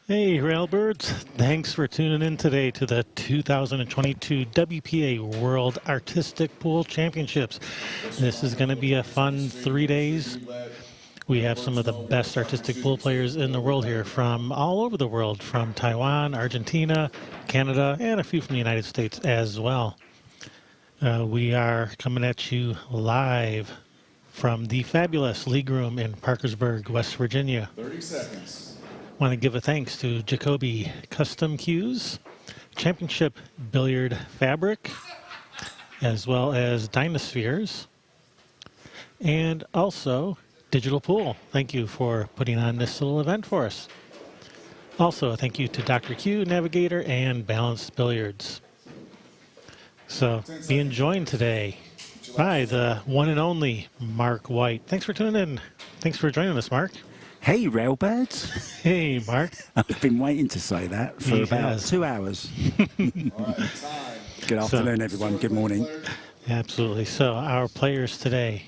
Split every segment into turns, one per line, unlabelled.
Hey, Railbirds. Thanks for tuning in today to the 2022 WPA World Artistic Pool Championships. This is going to be a fun 3 days. We have some of the best artistic pool players in the world here from all over the world, from Taiwan, Argentina, Canada, and a few from the United States as well. We are coming at you live from the fabulous League Room in Parkersburg, West Virginia.
30 seconds.
Want to give a thanks to Jacoby Custom Cues, Championship Billiard Fabric, as well as Dynaspheres, and also Digital Pool. Thank you for putting on this little event for us. Also, a thank you to Dr. Q, Navigator, and Balanced Billiards. So, being joined today by the one and only Mark White. Thanks for tuning in. Thanks for joining us, Mark.
Hey, Railbirds.
Hey, Mark.
I've been waiting to say that for about 2 hours. Good afternoon, everyone. Good morning.
Absolutely. So our players today,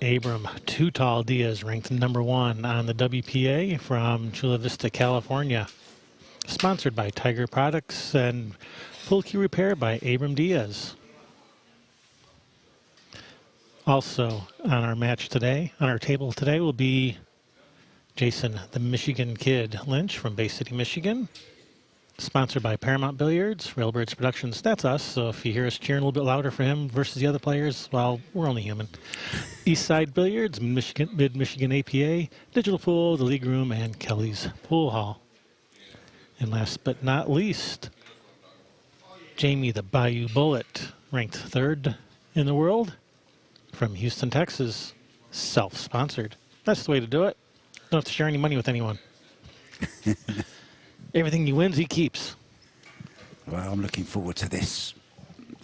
Abram Too Tall Diaz, ranked #1 on the WPA from Chula Vista, California. Sponsored by Tiger Products and Pool Key Repair by Abram Diaz. Also on our match today, on our table today, will be Jason, the Michigan Kid Lynch from Bay City, Michigan. Sponsored by Paramount Billiards, Railbirds Productions. That's us. So if you hear us cheering a little bit louder for him versus the other players, well, we're only human. Eastside Billiards, Mid-Michigan APA, Digital Pool, the League Room, and Kelly's Pool Hall. And last but not least, Jamie, the Bayou Bullet, ranked 3rd in the world from Houston, Texas. Self-sponsored. That's the way to do it. Don't have to share any money with anyone. Everything he wins, he keeps.
Well, I'm looking forward to this.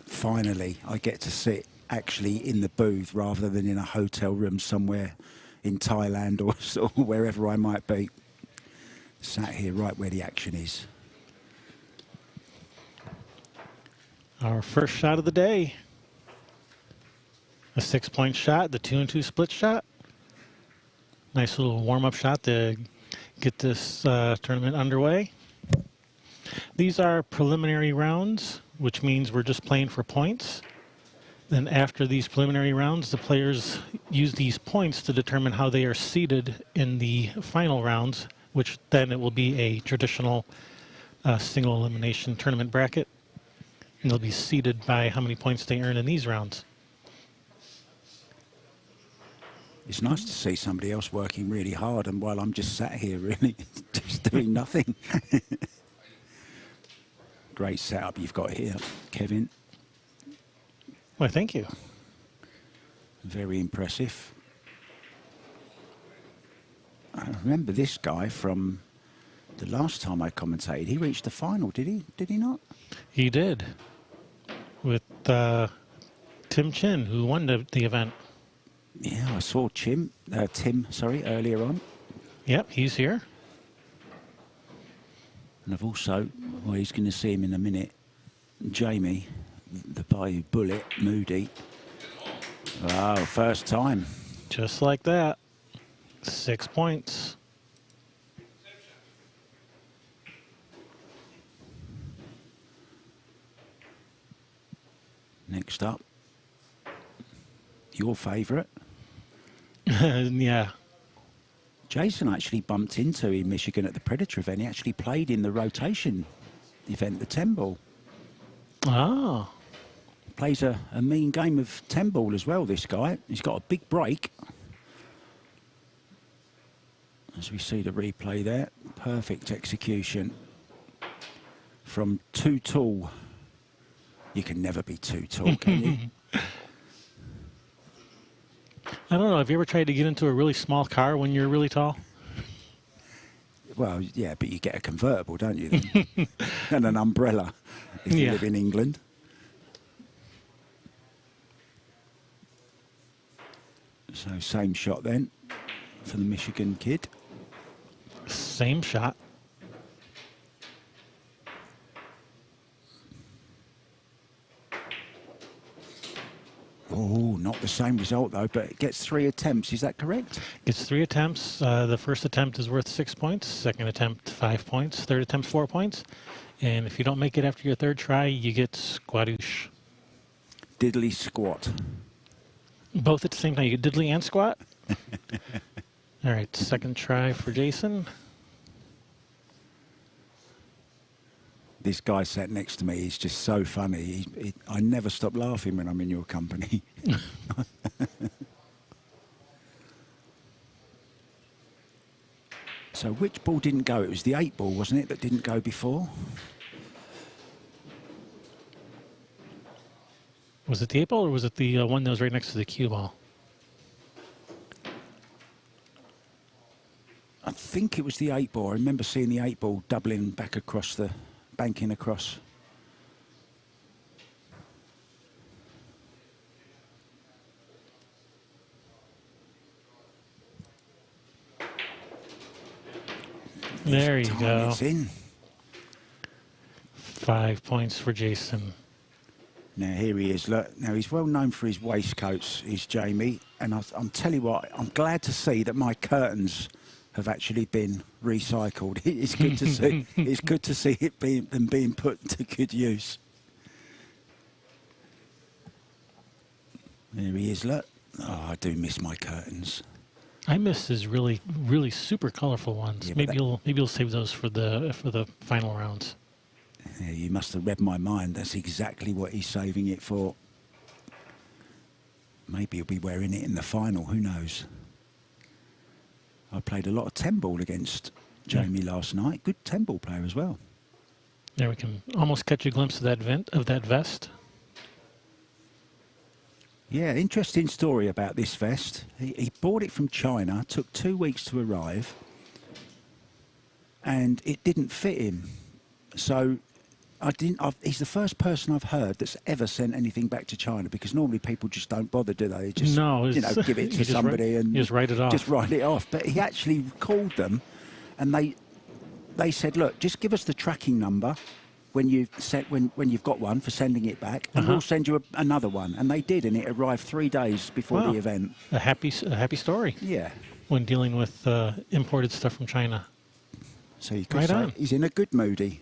Finally, I get to sit actually in the booth rather than in a hotel room somewhere in Thailand or wherever I might be. Sat here right where the action is.
Our first shot of the day. A 6-point shot, the 2-and-2 split shot. Nice little warm-up shot to get this tournament underway. These are preliminary rounds, which means we're just playing for points. Then after these preliminary rounds, the players use these points to determine how they are seated in the final rounds, which then it will be a traditional single elimination tournament bracket. And they'll be seated by how many points they earn in these rounds.
It's nice to see somebody else working really hard, and while I'm just sat here, really, just doing nothing. Great setup you've got here, Kevin.
Well, thank you.
Very impressive. I remember this guy from the last time I commentated. He reached the final, did he? Did he not?
He did. With Tim Chin, who won the event.
Yeah, I saw Tim, earlier on.
Yep, he's here.
And I've also, well, he's going to see him in a minute, Jamie, the Bayou Bullet, Moody. Wow, first time.
Just like that. 6 points.
Next up, your favourite.
Yeah.
Jason actually bumped into in Michigan at the Predator event. He actually played in the rotation event, the 10 ball.
Oh.
Plays a mean game of 10 ball as well, this guy. He's got a big break. As we see the replay there, perfect execution from too tall. You can never be too tall, can you?
I don't know. Have you ever tried to get into a really small car when you're really tall?
Well, yeah, but you get a convertible, don't you? Then? And an umbrella if you live in England. So same shot then for the Michigan kid.
Same shot.
Oh, Not the same result, though, but it gets 3 attempts. Is that correct?
Gets 3 attempts. The first attempt is worth 6 points. Second attempt, 5 points. Third attempt, 4 points. And if you don't make it after your third try, you get squatoosh.
Diddly squat.
Both at the same time. You get diddly and squat. All right, second try for Jason.
This guy sat next to me. He's just so funny. I never stop laughing when I'm in your company. So which ball didn't go? It was the 8 ball, wasn't it, that didn't go before?
Was it the 8 ball or was it the one that was right next to the cue ball?
I think it was the 8 ball. I remember seeing the 8 ball doubling back across the, banking across.
There you go.
It's in.
5 points for Jason.
Now here he is. Look, now he's well known for his waistcoats, is Jamie. And I'm telling you what, I'm glad to see that my curtains have actually been recycled. It's good to see. It's good to see them being put to good use. There he is. Look. Oh, I do miss my curtains.
I miss his really, really super colorful ones.
Yeah,
maybe you'll save those for the final rounds.
Yeah, you must have read my mind. That's exactly what he's saving it for. Maybe he'll be wearing it in the final. Who knows? I played a lot of 10-ball against Jamie last night. Good 10-ball player as well.
There we can almost catch a glimpse of that vest.
Yeah, interesting story about this vest. He bought it from China, took 2 weeks to arrive, and it didn't fit him. So he's the first person I've heard that's ever sent anything back to China, because normally people just don't bother, do they? They just, give it to somebody and
just write it off.
Just write it off. But he actually called them, and they said, look, just give us the tracking number when you've got one for sending it back, and we'll send you another one. And they did, and it arrived 3 days before the event.
A happy story.
Yeah.
When dealing with imported stuff from China.
So you could say he's in a good moody.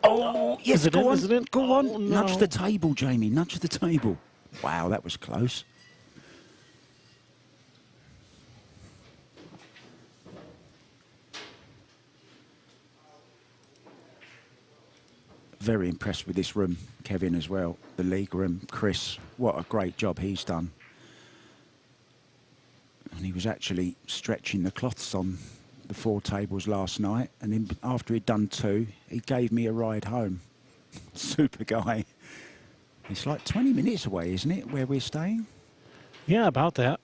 Oh, yes, go on. Go on.
Oh, no.
Nudge the table, Jamie. Nudge the table. Wow, that was close. Very impressed with this room, Kevin, as well. The league room, Chris, what a great job he's done. And he was actually stretching the cloths on the 4 tables last night, and then after he'd done 2, he gave me a ride home. Super guy. It's like 20 minutes away, isn't it, where we're staying?
Yeah, about that.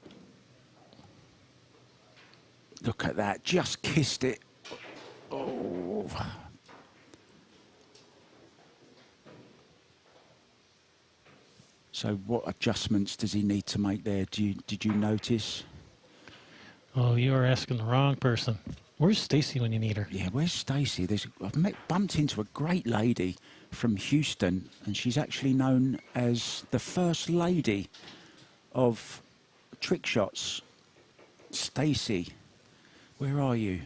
Look at that, just kissed it. Oh. So what adjustments does he need to make there? Did you notice?
Oh, you are asking the wrong person. Where's Stacy when you need her?
Yeah, where's Stacy? I've bumped into a great lady from Houston, and she's actually known as the first lady of trick shots. Stacy, where are you?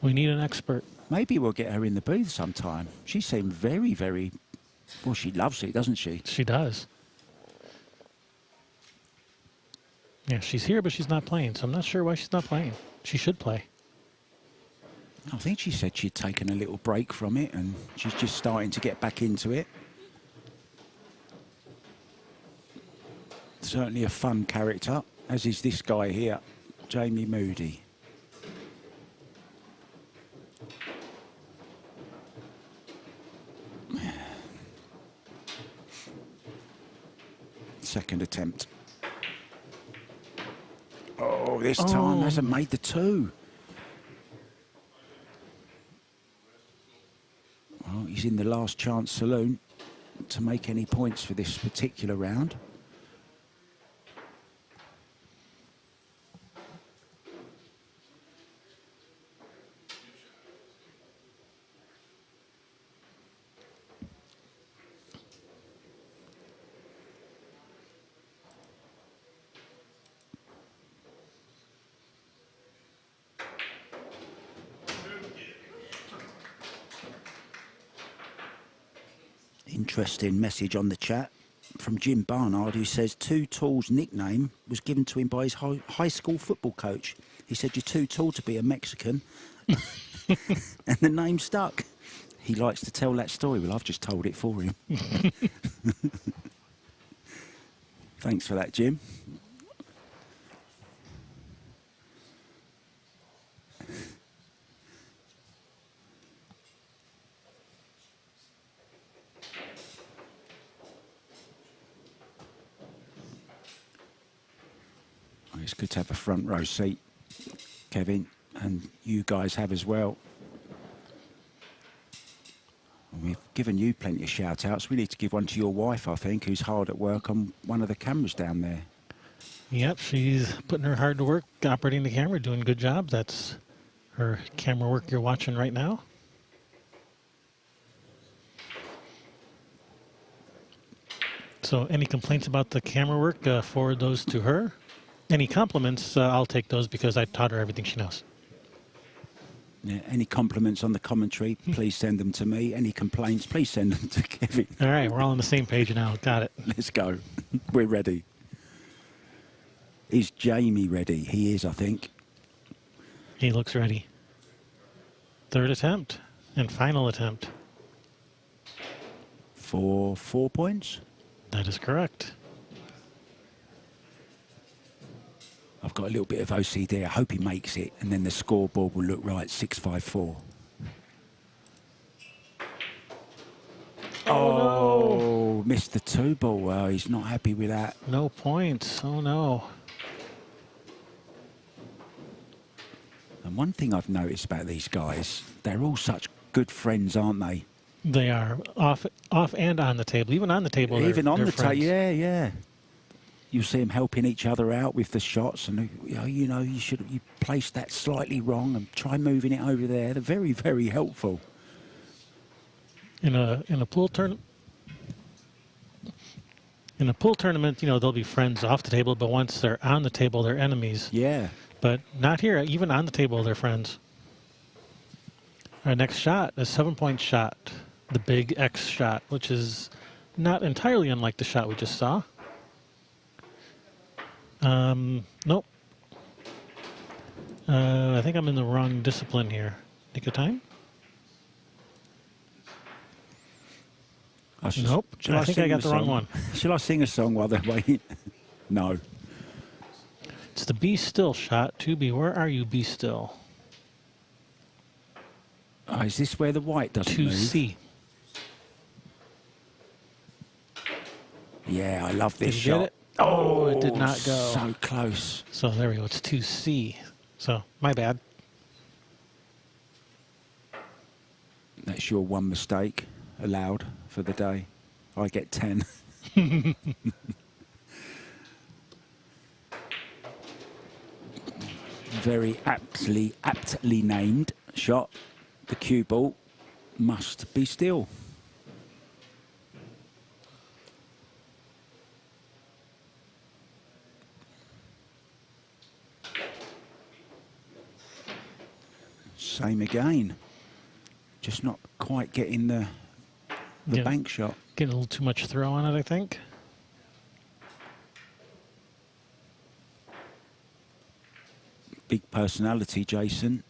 We need an expert.
Maybe we'll get her in the booth sometime. She seemed very, very... Well, she loves it, doesn't she?
She does. Yeah, she's here, but she's not playing, so I'm not sure why she's not playing. She should play.
I think she said she'd taken a little break from it, and she's just starting to get back into it. Certainly a fun character, as is this guy here, Jamie Moody. Second attempt. Oh, this time hasn't made the 2. Well, he's in the last chance saloon to make any points for this particular round. interesting message on the chat from Jim Barnard, who says Too Tall's nickname was given to him by his high school football coach. He said, "You're too tall to be a Mexican," and the name stuck. He likes to tell that story. Well, I've just told it for him. Thanks for that, Jim. It's good to have a front row seat, Kevin, and you guys have as well. We've given you plenty of shout-outs. We need to give one to your wife, I think, who's hard at work on one of the cameras down there.
Yep, she's putting her hard to work, operating the camera, doing a good job. That's her camera work you're watching right now. So any complaints about the camera work, forward those to her. Any compliments, I'll take those because I taught her everything she knows.
Yeah, any compliments on the commentary, please send them to me. Any complaints, please send them to Kevin.
All right, we're all on the same page now. Got it.
Let's go. We're ready. Is Jamie ready? He is, I think.
He looks ready. Third attempt and final attempt.
For 4 points?
That is correct.
I've got a little bit of OCD. I hope he makes it, and then the scoreboard will look right, 6-5-4. Oh, missed the 2 ball. Well, he's not happy with that.
No points. Oh, no.
And one thing I've noticed about these guys, they're all such good friends, aren't they?
They are off and on the table. Even on the table,
Even on
they're
the table,
friends.
yeah. You see them helping each other out with the shots, and you place that slightly wrong and try moving it over there. They're very, very helpful.
In a pool tournament, they'll be friends off the table, but once they're on the table, they're enemies.
Yeah.
But not here. Even on the table, they're friends. Our next shot, a 7-point shot, the big X shot, which is not entirely unlike the shot we just saw. Nope. I think I'm in the wrong discipline here. Take your time. Nope. I think I got the wrong one.
Shall I sing a song while they're waiting? No.
It's the Be Still shot. 2B. Where are you, Be Still?
Oh, is this where the white doesn't move?
2C.
Yeah, I love this
Did you
shot.
get it? Oh, it did not go.
So close.
So there we go. It's 2C. So, my bad.
That's your one mistake allowed for the day. I get 10. Very aptly named shot. The cue ball must be still. Same again. Just not quite getting the bank shot.
Getting a little too much throw on it, I think.
Big personality, Jason.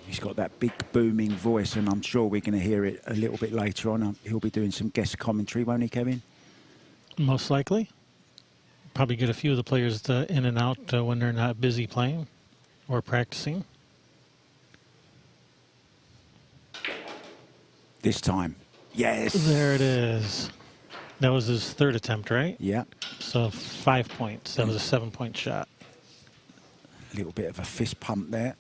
He's got that big booming voice, and I'm sure we're going to hear it a little bit later on. He'll be doing some guest commentary, won't he, Kevin?
Most likely. Probably get a few of the players in and out when they're not busy playing or practicing.
This time. Yes.
There it is. That was his third attempt, right?
Yeah.
So 5 points. That was a 7-point shot.
A little bit of a fist pump there.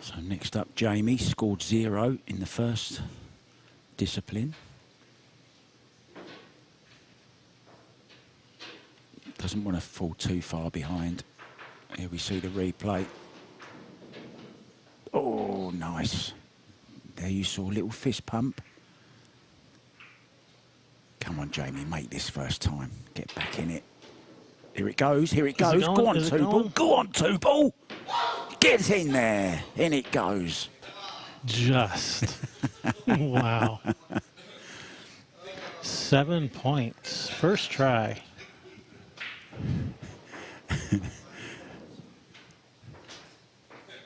So next up, Jamie scored 0 in the first discipline. Doesn't want to fall too far behind. Here we see the replay. Oh, nice. There you saw a little fist pump. Come on, Jamie, make this first time. Get back in it. Here it goes. Here it
Is it
goes.
going?
Go on,
Is it
two ball.
going?
Go on, two ball. Get in there. In it goes.
Just. Wow. 7 points. First try.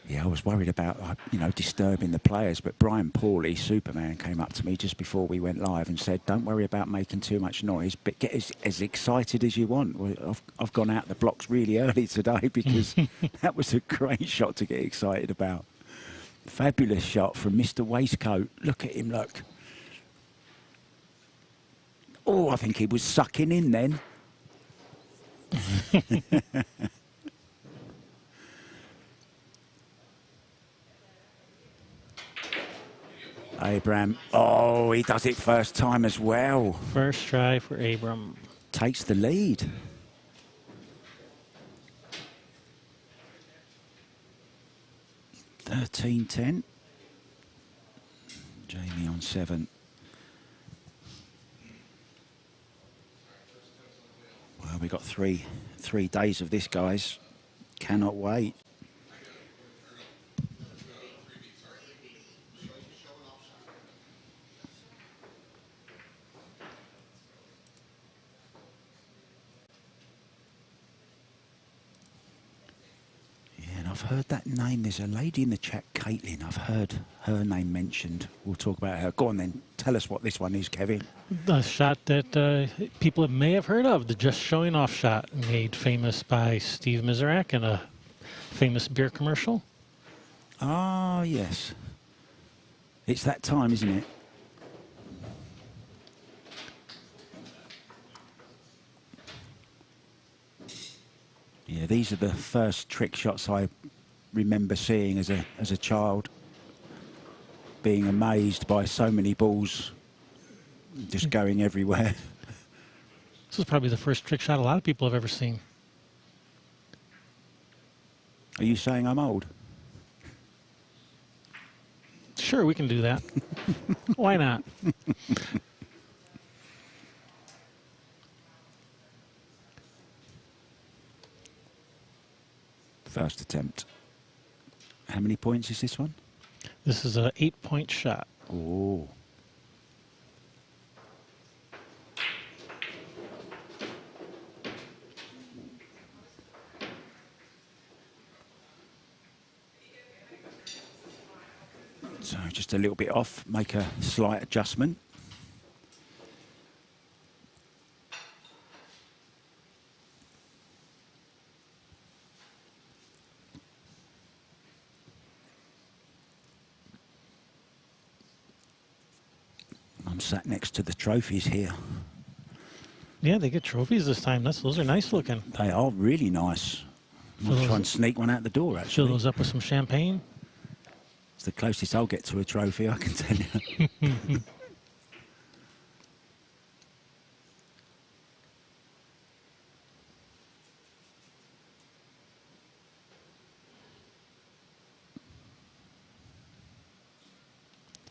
Yeah, I was worried about, disturbing the players, but Brian Pauly, Superman, came up to me just before we went live and said, don't worry about making too much noise, but get as excited as you want. Well, I've gone out the blocks really early today because that was a great shot to get excited about. Fabulous shot from Mr. Waistcoat. Look at him, look. Oh, I think he was sucking in then. Abram. Oh, he does it first time as well.
First try for Abram.
Takes the lead. $13-10. Jamie on 7. Well, we got three days of this, guys. Cannot wait. And I've heard that name. There's a lady in the chat, Caitlin. I've heard her name mentioned. We'll talk about her. Go on then. Tell us what this one is, Kevin.
The shot that people may have heard of, the just showing off shot, made famous by Steve Miserak in a famous beer commercial.
Ah, yes. It's that time, isn't it? Yeah, these are the first trick shots I remember seeing as a child, being amazed by so many balls just going everywhere.
This is probably the first trick shot a lot of people have ever seen.
Are you saying I'm old?
Sure, we can do that. Why not?
First attempt. How many points is this one?
This is an 8-point shot.
Oh. So just a little bit off, make a slight adjustment. I'm sat next to the trophies here.
Yeah, they get trophies this time. Those are nice looking.
They are really nice. I'll try and sneak one out the door,
Fill
actually.
those up with some champagne.
It's the closest I'll get to a trophy, I can tell you.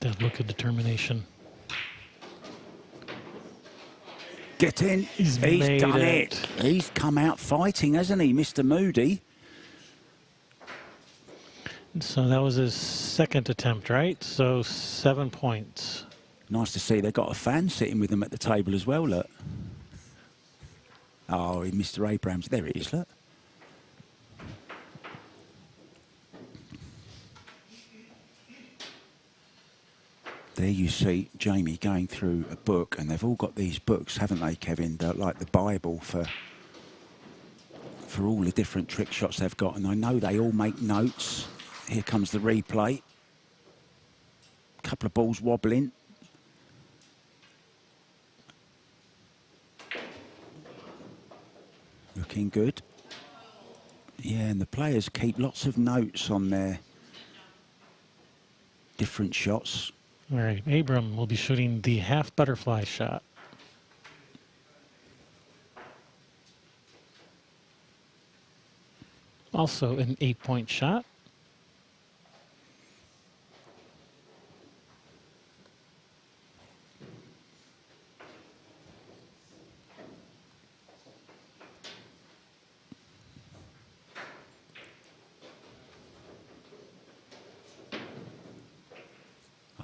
That look of determination.
Get in.
He's
done
made
it. He's come out fighting, hasn't he, Mr. Moody?
So that was his second attempt, right? So 7 points.
Nice to see they've got a fan sitting with them at the table as well, look. Oh, Mr. Abrams. There it is, look. There you see Jamie going through a book, and they've all got these books, haven't they, Kevin? They're like the Bible for all the different trick shots they've got. And I know they all make notes. Here comes the replay. Couple of balls wobbling. Looking good. Yeah, and the players keep lots of notes on their different shots.
All right, Abram will be shooting the half butterfly shot. Also an 8-point shot.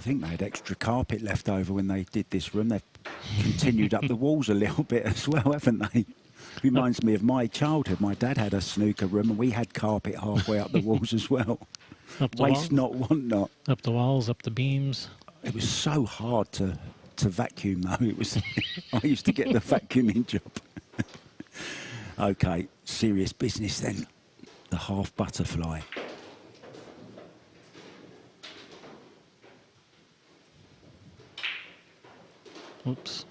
I think they had extra carpet left over when they did this room. They've continued up the walls a little bit as well, haven't they? Reminds me of my childhood. My dad had a snooker room and we had carpet halfway up the walls as well.
Up the
Waste
wall,
not, want not.
up the walls, up the beams.
It was so hard to vacuum though. It was. I used to get the vacuuming job. Okay, serious business then. The half butterfly.
Oops.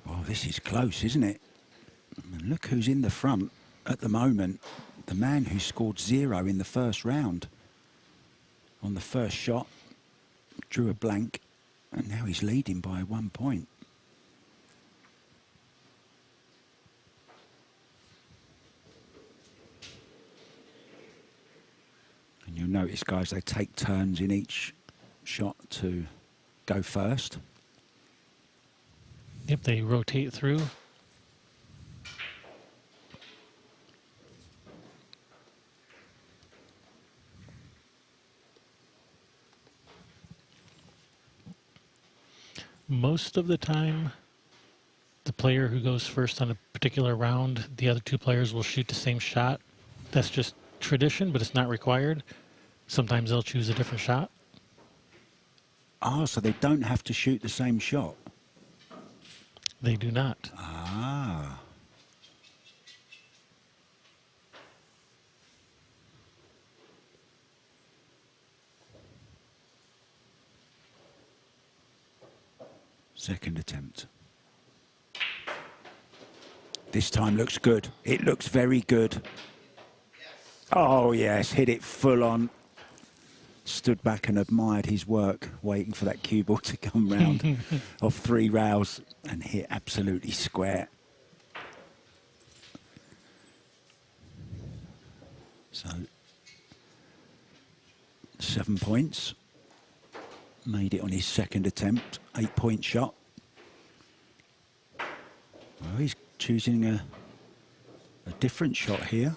Oh, this is close, isn't it? And look who's in the front at the moment. The man who scored 0 in the first round. On the first shot, drew a blank, and now he's leading by 1 point. And you'll notice, guys, they take turns in each shot to go first.
Yep, they rotate through. Most of the time, the player who goes first on a particular round, the other two players will shoot the same shot. That's just tradition, but it's not required. Sometimes they'll choose a different shot.
Ah, so they don't have to shoot the same shot?
They do not.
Ah. Second attempt. This time looks good. It looks very good. Oh, yes, hit it full on. Stood back and admired his work, waiting for that cue ball to come round of 3 rails and hit absolutely square. So, 7 points. Made it on his second attempt, 8-point shot. Well, he's choosing a different shot here.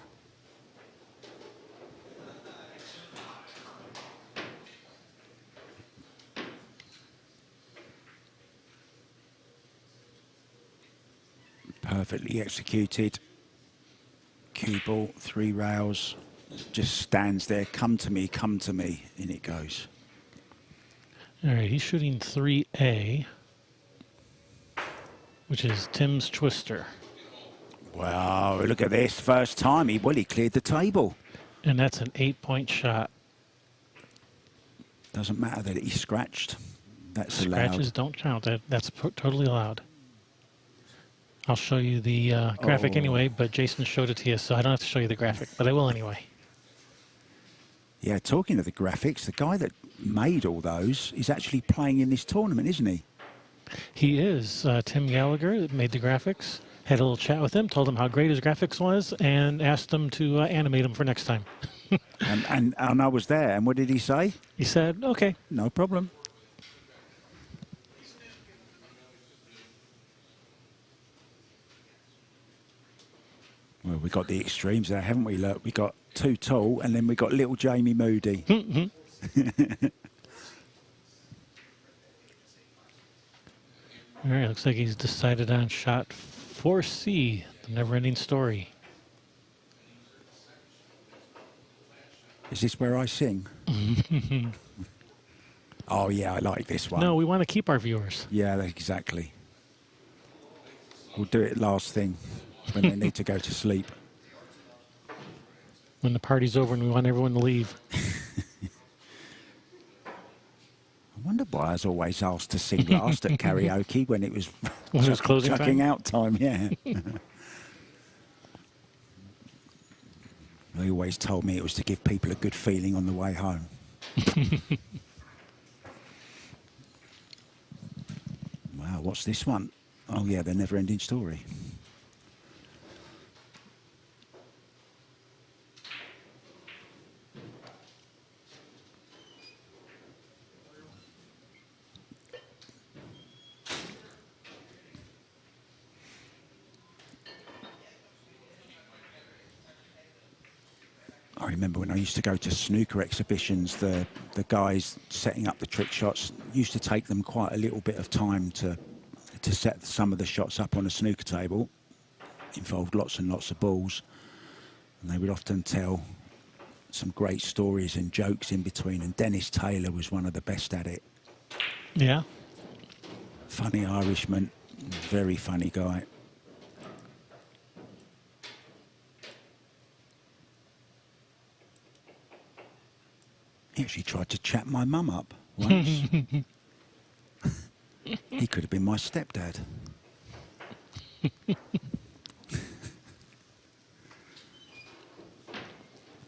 Perfectly executed. Cue ball, 3 rails. Just stands there. Come to me, in it goes.
All right, he's shooting 3A, which is Tim's twister.
Wow, look at this. First time he cleared the table.
And that's an 8-point shot.
Doesn't matter that he scratched. That's allowed.
Scratches don't count. That's totally allowed. I'll show you the graphic anyway, but Jason showed it to you, so I don't have to show you the graphic, but I will anyway.
Yeah, talking of the graphics, the guy that made all those is actually playing in this tournament, isn't he?
He is. Tim Gallagher that made the graphics. Had a little chat with him, told him how great his graphics was, and asked him to animate them for next time.
and I was there, and what did he say?
He said, okay.
No problem. Well, we got the extremes there, haven't we? Look, we got Too Tall, and then we got little Jamie Moody.
All right, looks like he's decided on shot 4C, the never-ending story.
Is this where I sing? Oh, yeah, I like this one.
No, we want to keep our viewers.
Yeah, exactly. We'll do it last thing when they need to go to sleep.
When the party's over and we want everyone to leave.
I wonder why I was always asked to sing last at karaoke when it was
Closing
chucking
time?
out time, yeah. They always told me it was to give people a good feeling on the way home. Wow, what's this one? Oh, yeah, the never-ending story. I remember when I used to go to snooker exhibitions, the guys setting up the trick shots used to take them quite a little bit of time to set some of the shots up on a snooker table. Involved lots and lots of balls, and they would often tell some great stories and jokes in between, and Dennis Taylor was one of the best at it.
Yeah.
Funny Irishman, very funny guy. He actually tried to chat my mum up once. He could have been my stepdad.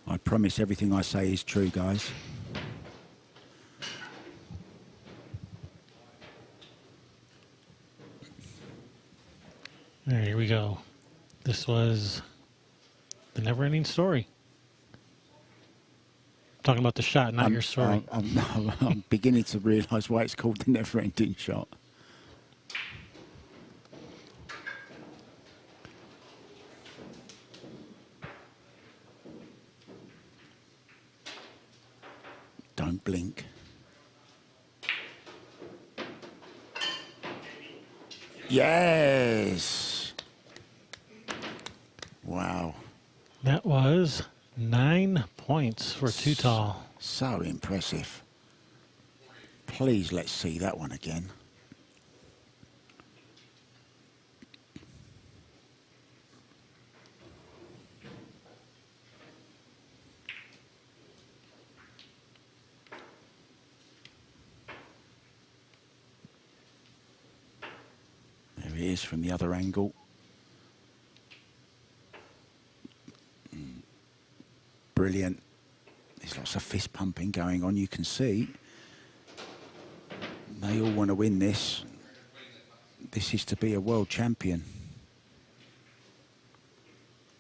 I promise everything I say is true, guys.
There, here we go. This was the never-ending story. Talking about the shot, not your story.
I'm beginning to realise why it's called the never-ending shot. Don't blink. Yes! Wow.
That was 9 points for Too Tall.
So impressive. Please, let's see that one again. There he is from the other angle. Brilliant. There's lots of fist pumping going on, you can see. They all want to win this. This is to be a world champion.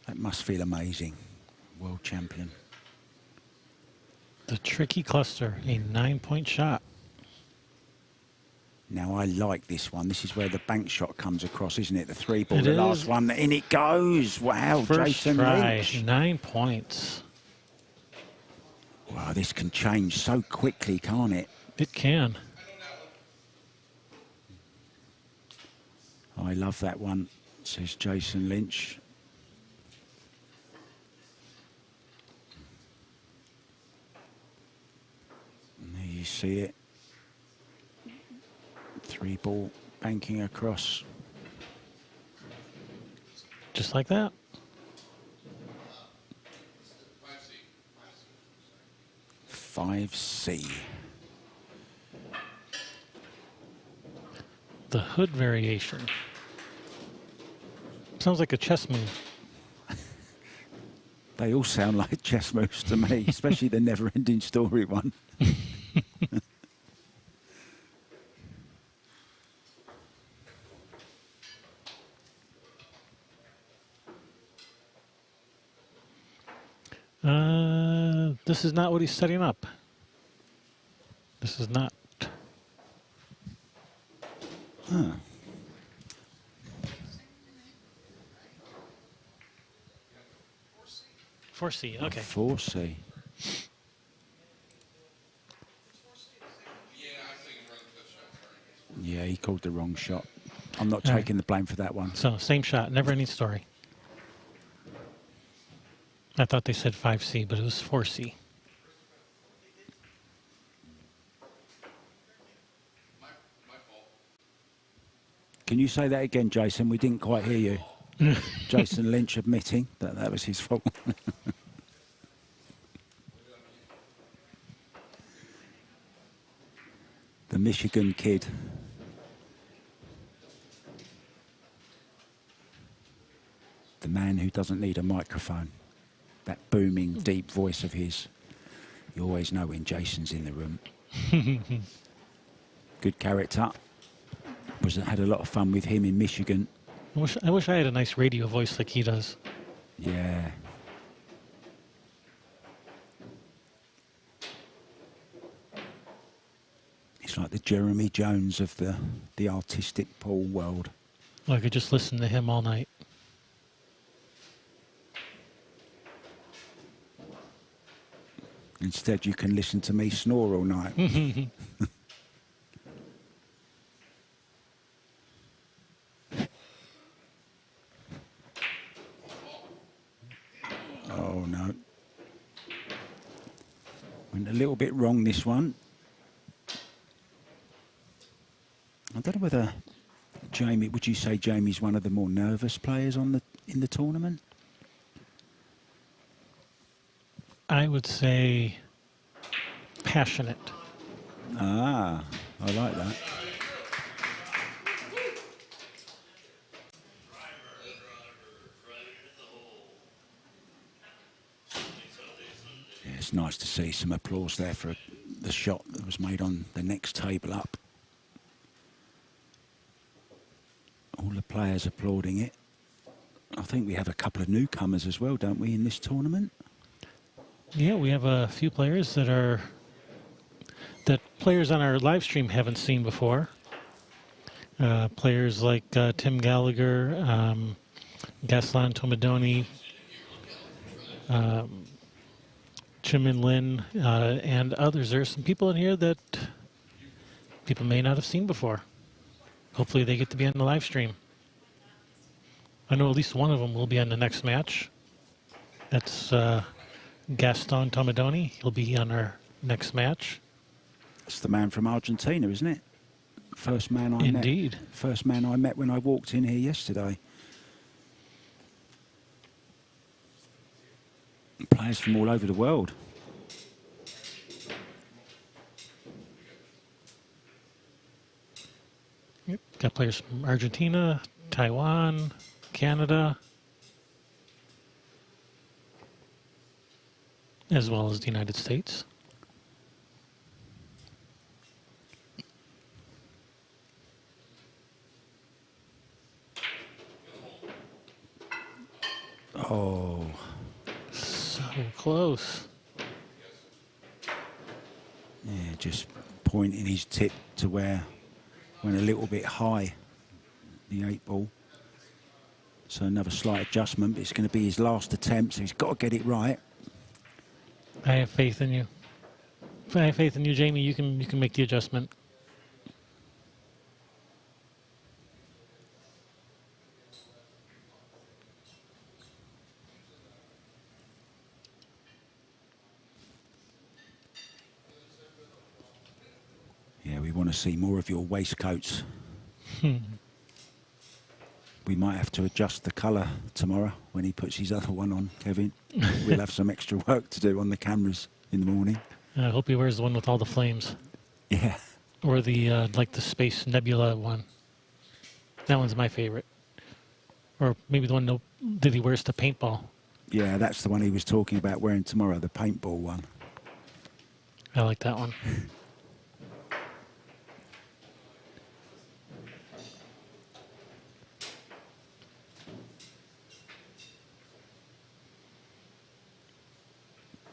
That must feel amazing. World champion.
The tricky cluster, a 9-point shot.
Now, I like this one. This is where the bank shot comes across, isn't it? The three ball,
It
the
is.
last one. In it goes. Wow,
First
Jason
try,
Lynch.
9 points.
Wow, this can change so quickly, can't it?
It can.
I love that one, says Jason Lynch. And there you see it. Three ball banking across.
Just like that.
Five C.
The hood variation. Sounds like a chess move.
They all sound like chess moves to me, especially the never-ending story one.
This is not what he's setting up. This is not.
Huh.
Four C. Okay.
4C. Yeah, he called the wrong shot. I'm not
All right.
taking the blame for that one.
So same shot, never ending story. I thought they said 5C, but it was 4C.
Can you say that again, Jason? We didn't quite hear you. Jason Lynch admitting that that was his fault. The Michigan kid. The man who doesn't need a microphone. That booming, deep voice of his. You always know when Jason's in the room. Good character. Had a lot of fun with him in Michigan.
I wish I had a nice radio voice like he does.
Yeah. It's like the Jeremy Jones of the artistic pool world.
I could just listen to him all night.
Instead, you can listen to me snore all night. Oh, no. Went a little bit wrong, this one. I don't know whether Jamie, would you say Jamie's one of the more nervous players in the tournament?
I would say passionate.
Ah, I like that. Yeah, it's nice to see some applause there for the shot that was made on the next table up. All the players applauding it. I think we have a couple of newcomers as well, don't we, in this tournament?
Yeah, we have a few players that players on our live stream haven't seen before. Players like Tim Gallagher, Gaslan Tomadoni, Chimin Lin, and others. There are some people in here that people may not have seen before. Hopefully they get to be on the live stream. I know at least one of them will be on the next match. That's Gaston Tomadoni. He'll be on our next match.
It's the man from Argentina, isn't it? First man I met.
Indeed.
First man I met when I walked in here yesterday. Players from all over the world.
Yep. Got players from Argentina, Taiwan, Canada, as well as the United States.
Oh.
So close.
Yeah, just pointing his tip to where went a little bit high, the 8-ball. So another slight adjustment, but it's going to be his last attempt, so he's got to get it right.
I have faith in you. I have faith in you, Jamie. You can make the adjustment.
Yeah, we want to see more of your waistcoats. We might have to adjust the colour tomorrow when he puts his other one on, Kevin. We'll have some extra work to do on the cameras in the morning.
I hope he wears the one with all the flames.
Yeah.
Or the like the Space Nebula one. That one's my favorite. Or maybe the one that he wears to paintball.
Yeah, that's the one he was talking about wearing tomorrow, the paintball one.
I like that one.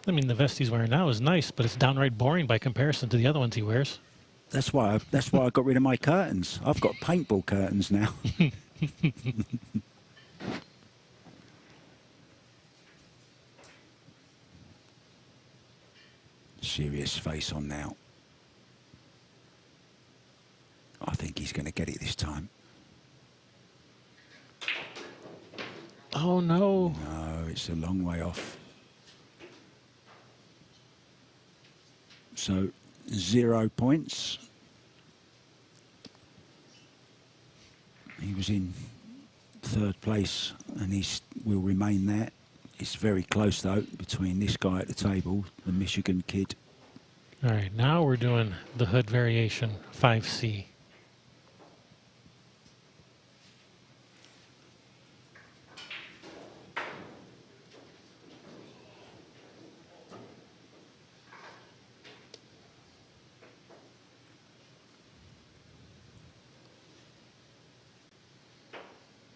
I mean, the vest he's wearing now is nice, but it's downright boring by comparison to the other ones he wears.
That's why I got rid of my curtains. I've got paintball curtains now. Serious face on now. I think he's going to get it this time.
Oh, no.
No, it's a long way off. So, 0 points. He was in third place and he will remain there. It's very close, though, between this guy at the table, the Michigan kid.
All right, now we're doing the hood variation, 5C.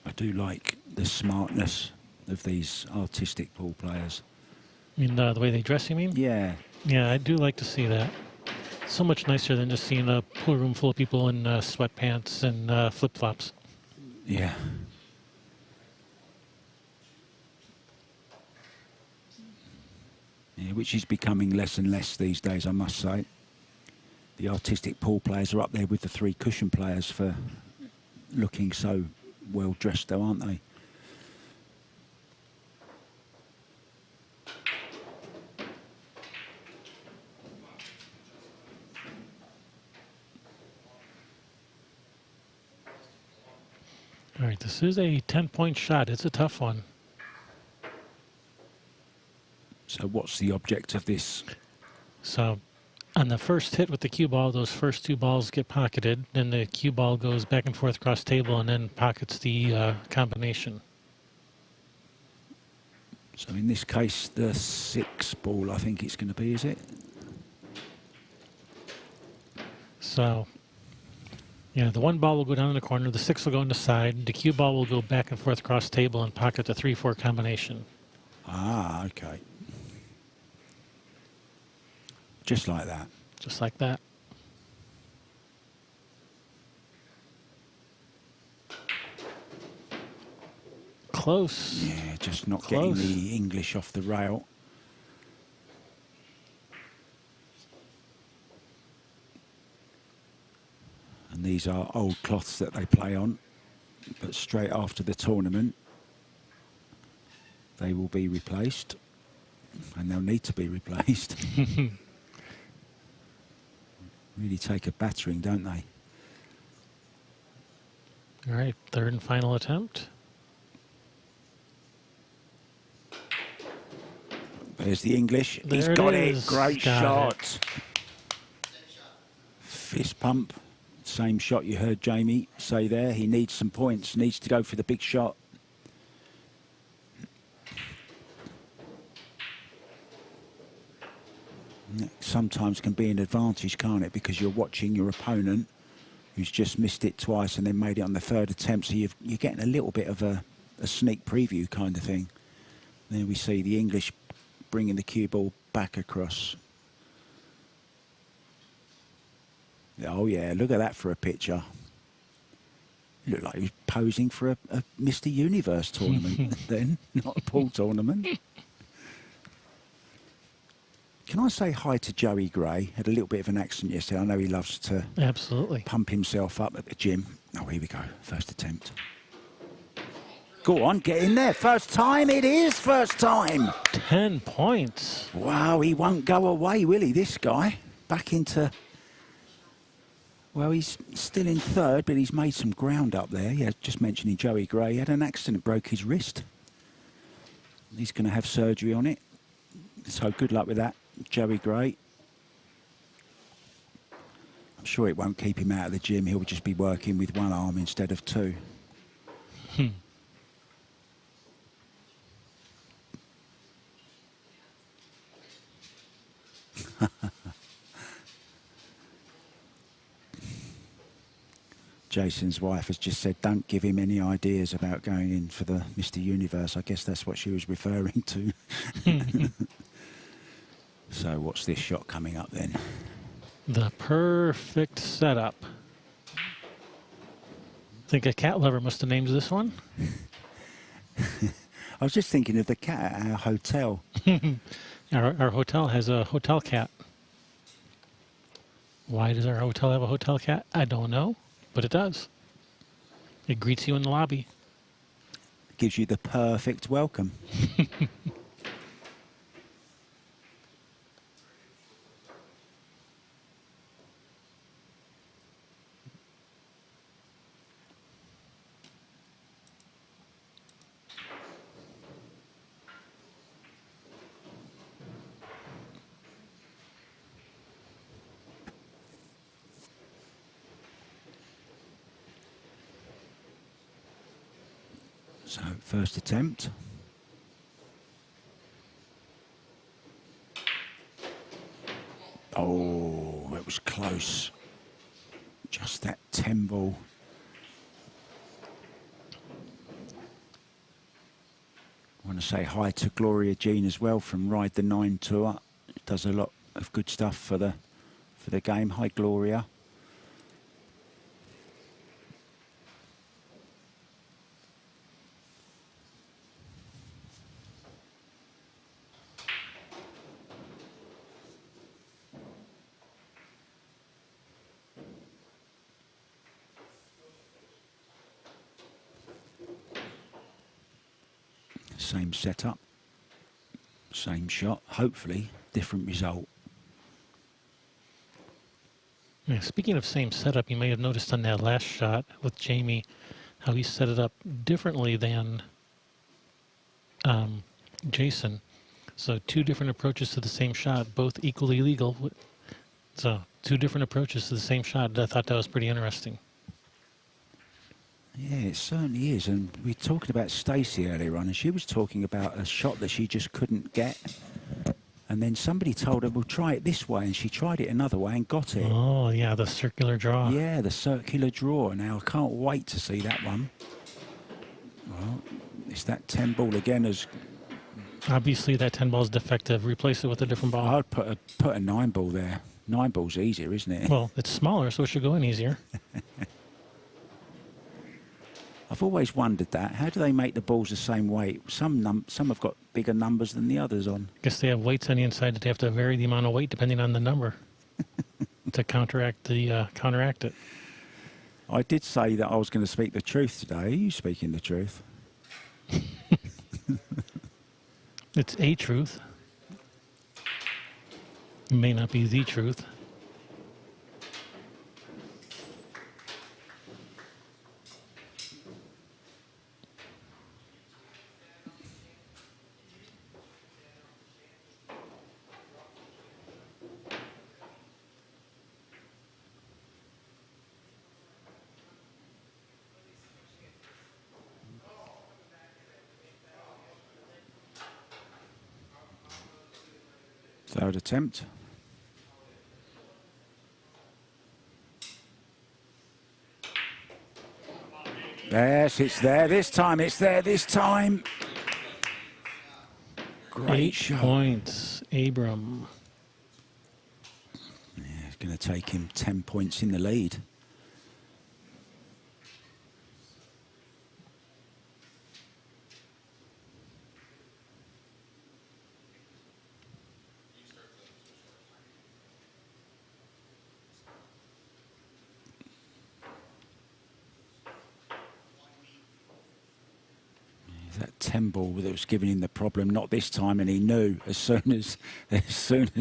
I do like the smartness of these artistic pool players.
You mean the way they dress, you mean?
Yeah.
Yeah, I do like to see that. So much nicer than just seeing a pool room full of people in sweatpants and flip-flops.
Yeah. Yeah, which is becoming less and less these days, I must say. The artistic pool players are up there with the 3 cushion players for looking so well dressed, though, aren't they?
All right, this is a 10-point shot. It's a tough one.
So what's the object of this?
So on the first hit with the cue ball, those first 2 balls get pocketed. Then the cue ball goes back and forth across table and then pockets the combination.
So in this case, the 6 ball, I think it's going to be, is it?
So, yeah, the 1 ball will go down in the corner, the 6 will go in the side, the cue ball will go back and forth across table and pocket the 3-4 combination.
Ah, okay. Just like that.
Just like that. Close.
Yeah, just not
Close.
getting the English off the rail. And these are old cloths that they play on, but straight after the tournament, they will be replaced, and they'll need to be replaced. Really take a battering, don't they?
All right, 3rd and final attempt.
There's the English.
There
He's
it
got
is.
it. Great
Got
shot. Fist pump. Same shot you heard Jamie say there. He needs some points. Needs to go for the big shot. Sometimes can be an advantage, can't it? Because you're watching your opponent who's just missed it twice and then made it on the 3rd attempt. So you're getting a little bit of a sneak preview kind of thing. There we see the English bringing the cue ball back across. Oh, yeah, look at that for a picture. Looked like he was posing for a Mr. Universe tournament then, not a pool tournament. Can I say hi to Joey Gray? Had a little bit of an accent yesterday. I know he loves to
Absolutely.
pump himself up at the gym. Oh, here we go. First attempt. Go on, get in there. First time, it is first time.
10 points.
Wow, he won't go away, will he, this guy? Back into... Well, he's still in 3rd, but he's made some ground up there. Yeah, just mentioning Joey Gray. He had an accident, broke his wrist. He's going to have surgery on it. So good luck with that, Joey Gray. I'm sure it won't keep him out of the gym. He'll just be working with 1 arm instead of 2. Jason's wife has just said, don't give him any ideas about going in for the Mr. Universe. I guess that's what she was referring to. So what's this shot coming up then?
The perfect setup. Think a cat lover must have named this one.
I was just thinking of the cat at our hotel.
Our hotel has a hotel cat. Why does our hotel have a hotel cat? I don't know, but it does. It greets you in the lobby.
Gives you the perfect welcome. So, first attempt. Oh, it was close. Just that 10 ball. I want to say hi to Gloria Jean as well from Ride the 9 Tour. Does a lot of good stuff for the game. Hi, Gloria. Same setup, same shot, hopefully different result.
Yeah, speaking of same setup, you may have noticed on that last shot with Jamie how he set it up differently than Jason. So two different approaches to the same shot, both equally legal. So two different approaches to the same shot. I thought that was pretty interesting.
Yeah, it certainly is. And we were talking about Stacey earlier on, and she was talking about a shot that she just couldn't get. And then somebody told her, well, try it this way. And she tried it another way and got it.
Oh, yeah, the circular draw.
Yeah, the circular draw. Now, I can't wait to see that one. Well, it's that 10 ball again.
Obviously, that 10 ball is defective. Replace it with a different ball.
I'd put a 9 ball there. 9 ball's easier, isn't it?
Well, it's smaller, so it should go in easier.
I've always wondered that. How do they make the balls the same weight? Some have got bigger numbers than the others on.
I guess they have weights on the inside that they have to vary the amount of weight depending on the number to counteract it.
I did say that I was going to speak the truth today. Are you speaking the truth?
It's a truth. It may not be the truth.
Third attempt. Yes, it's there this time. It's there this time. Great
8
shot.
points, Abram.
Yeah, it's going to take him 10 points in the lead. That 10 ball that was giving him the problem, not this time, and he knew as soon as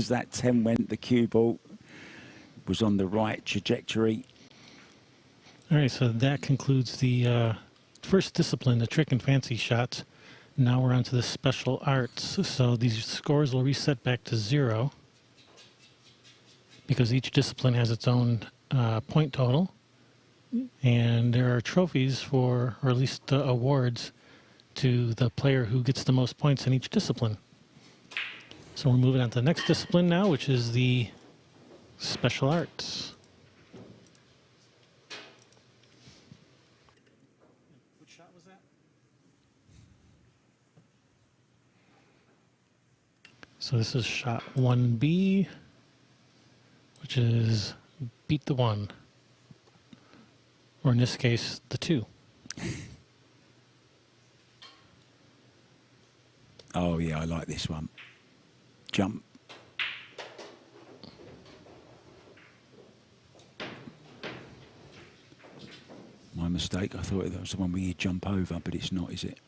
that 10 went, the cue ball was on the right trajectory.
All right, so that concludes the first discipline, the trick and fancy shots. Now we're on to the special arts. So these scores will reset back to 0 because each discipline has its own point total. And there are trophies for, or at least awards, to the player who gets the most points in each discipline. So we're moving on to the next discipline now, which is the special arts. Which shot was that? So this is shot 1B, which is beat the 1. Or in this case, the 2.
Oh, yeah, I like this one. Jump. My mistake. I thought that was the one where you jump over, but it's not, is it?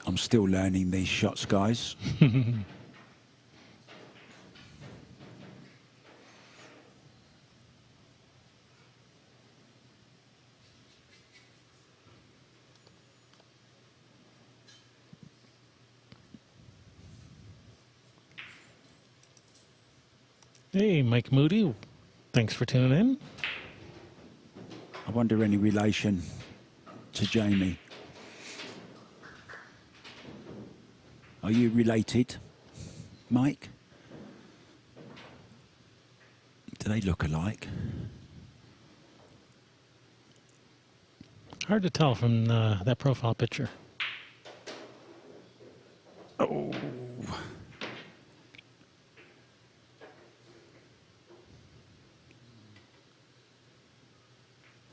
I'm still learning these shots, guys.
Hey, Mike Moody. Thanks for tuning in.
I wonder any relation to Jamie. Are you related, Mike? Do they look alike?
Hard to tell from that profile picture.
Oh.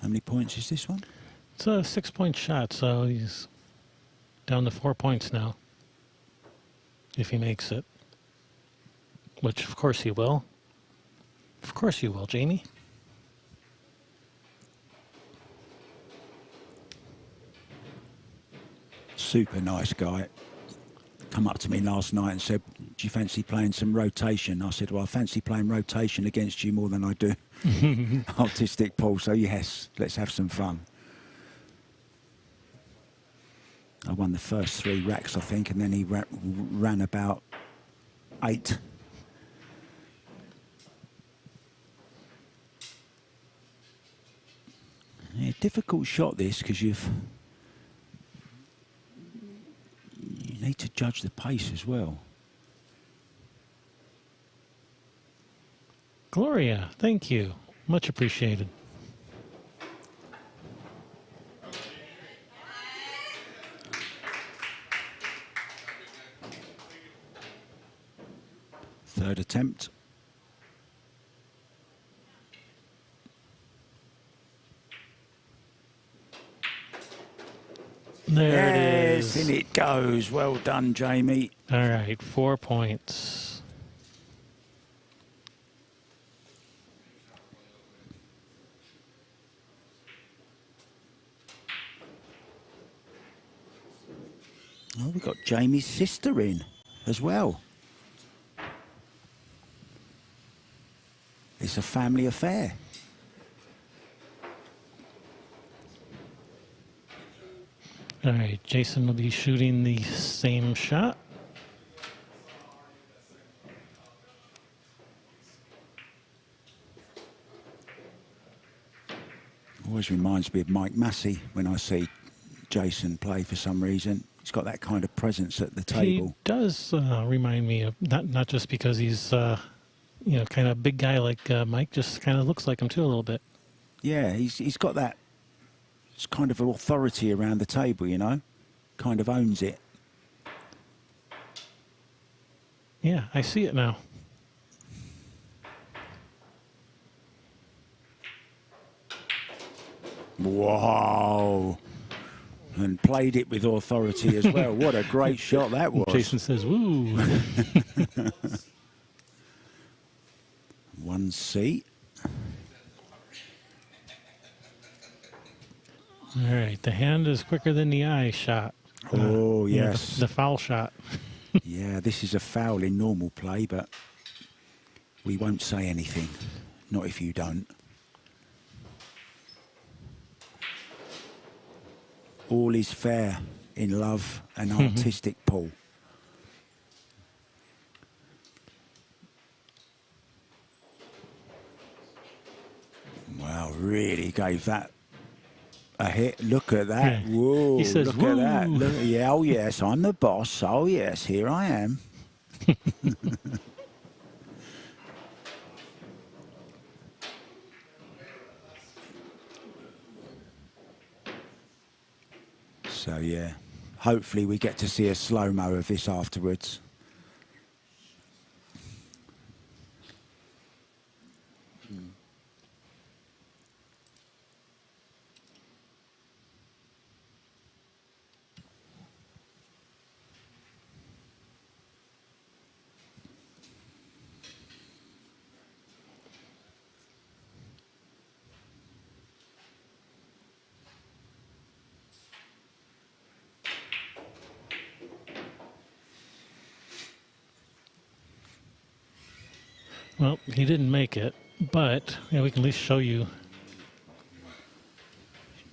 How many points is this one?
It's a 6-point shot, so he's down to 4 points now. If he makes it. Which, of course, he will. Of course you will, Jamie.
super nice guy. Come up to me last night and said, do you fancy playing some rotation? I said, well, I fancy playing rotation against you more than I do artistic pool. So yes, let's have some fun. I won the first 3 racks, I think, and then he ran about 8. Yeah, difficult shot this, because you need to judge the pace as well.
Gloria, thank you. Much appreciated.
Third attempt.
There it is.
Yes, in it goes. Well done, Jamie.
All right, 4 points.
Oh, we've got Jamie's sister in as well. It's a family affair.
All right, Jason will be shooting the same shot.
Always reminds me of Mike Massey when I see Jason play for some reason. He's got that kind of presence at the table.
He does remind me of, not just because he's, you know, kind of big guy like Mike, just kind of looks like him too a little bit.
Yeah, he's got that kind of authority around the table, you know, kind of owns it.
Yeah, I see it now.
Wow. And played it with authority as well. What a great shot that was.
Jason says, woo.
1C.
All right, the hand is quicker than the eye shot.
Oh,
You know,
yes.
the foul shot.
Yeah, this is a foul in normal play, but we won't say anything. Not if you don't. All is fair in love and artistic pool. Wow, really gave that a hit. Look at that.
Yeah.
Whoa,
He says,
look
woo.
at that. Look, yeah, oh yes, I'm the boss. Oh yes, here I am. So yeah, hopefully we get to see a slow-mo of this afterwards.
Well, he didn't make it, but we can at least show you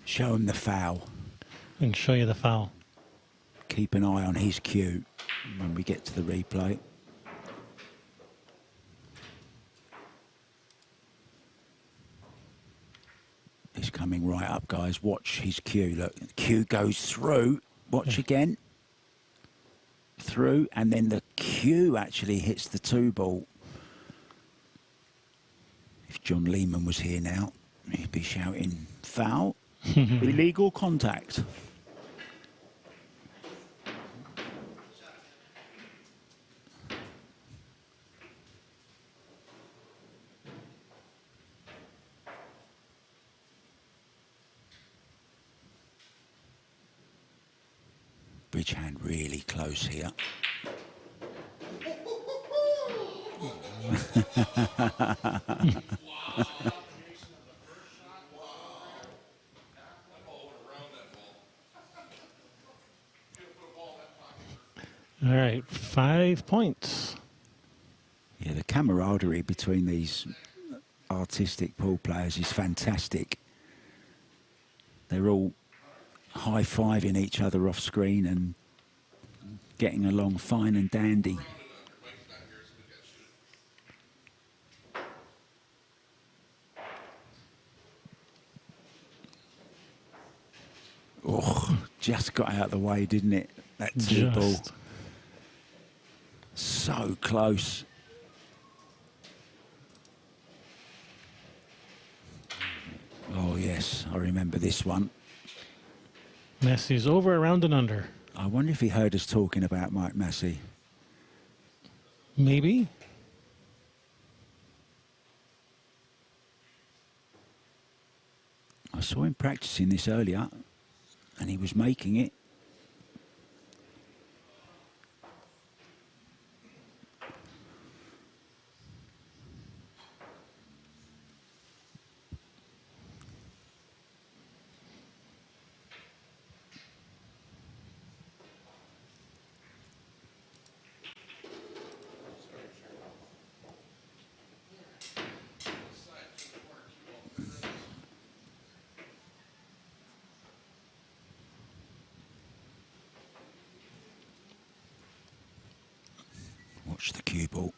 Show him the foul.
and show you the foul.
Keep an eye on his cue when we get to the replay. He's coming right up, guys. Watch his cue. Look, the cue goes through. Watch again. Through, and then the cue actually hits the 2-ball. If John Lehman was here now, he'd be shouting foul. Illegal contact. Bridge hand really close here.
All right, 5 points.
Yeah, the camaraderie between these artistic pool players is fantastic. They're all high-fiving each other off screen and getting along fine and dandy. Oh, just got out of the way, didn't it? That two ball. So close. Oh, yes, I remember this one.
Massey's over, around, and under.
I wonder if he heard us talking about Mike Massey.
Maybe.
I saw him practicing this earlier, and he was making it. Watch the cue ball.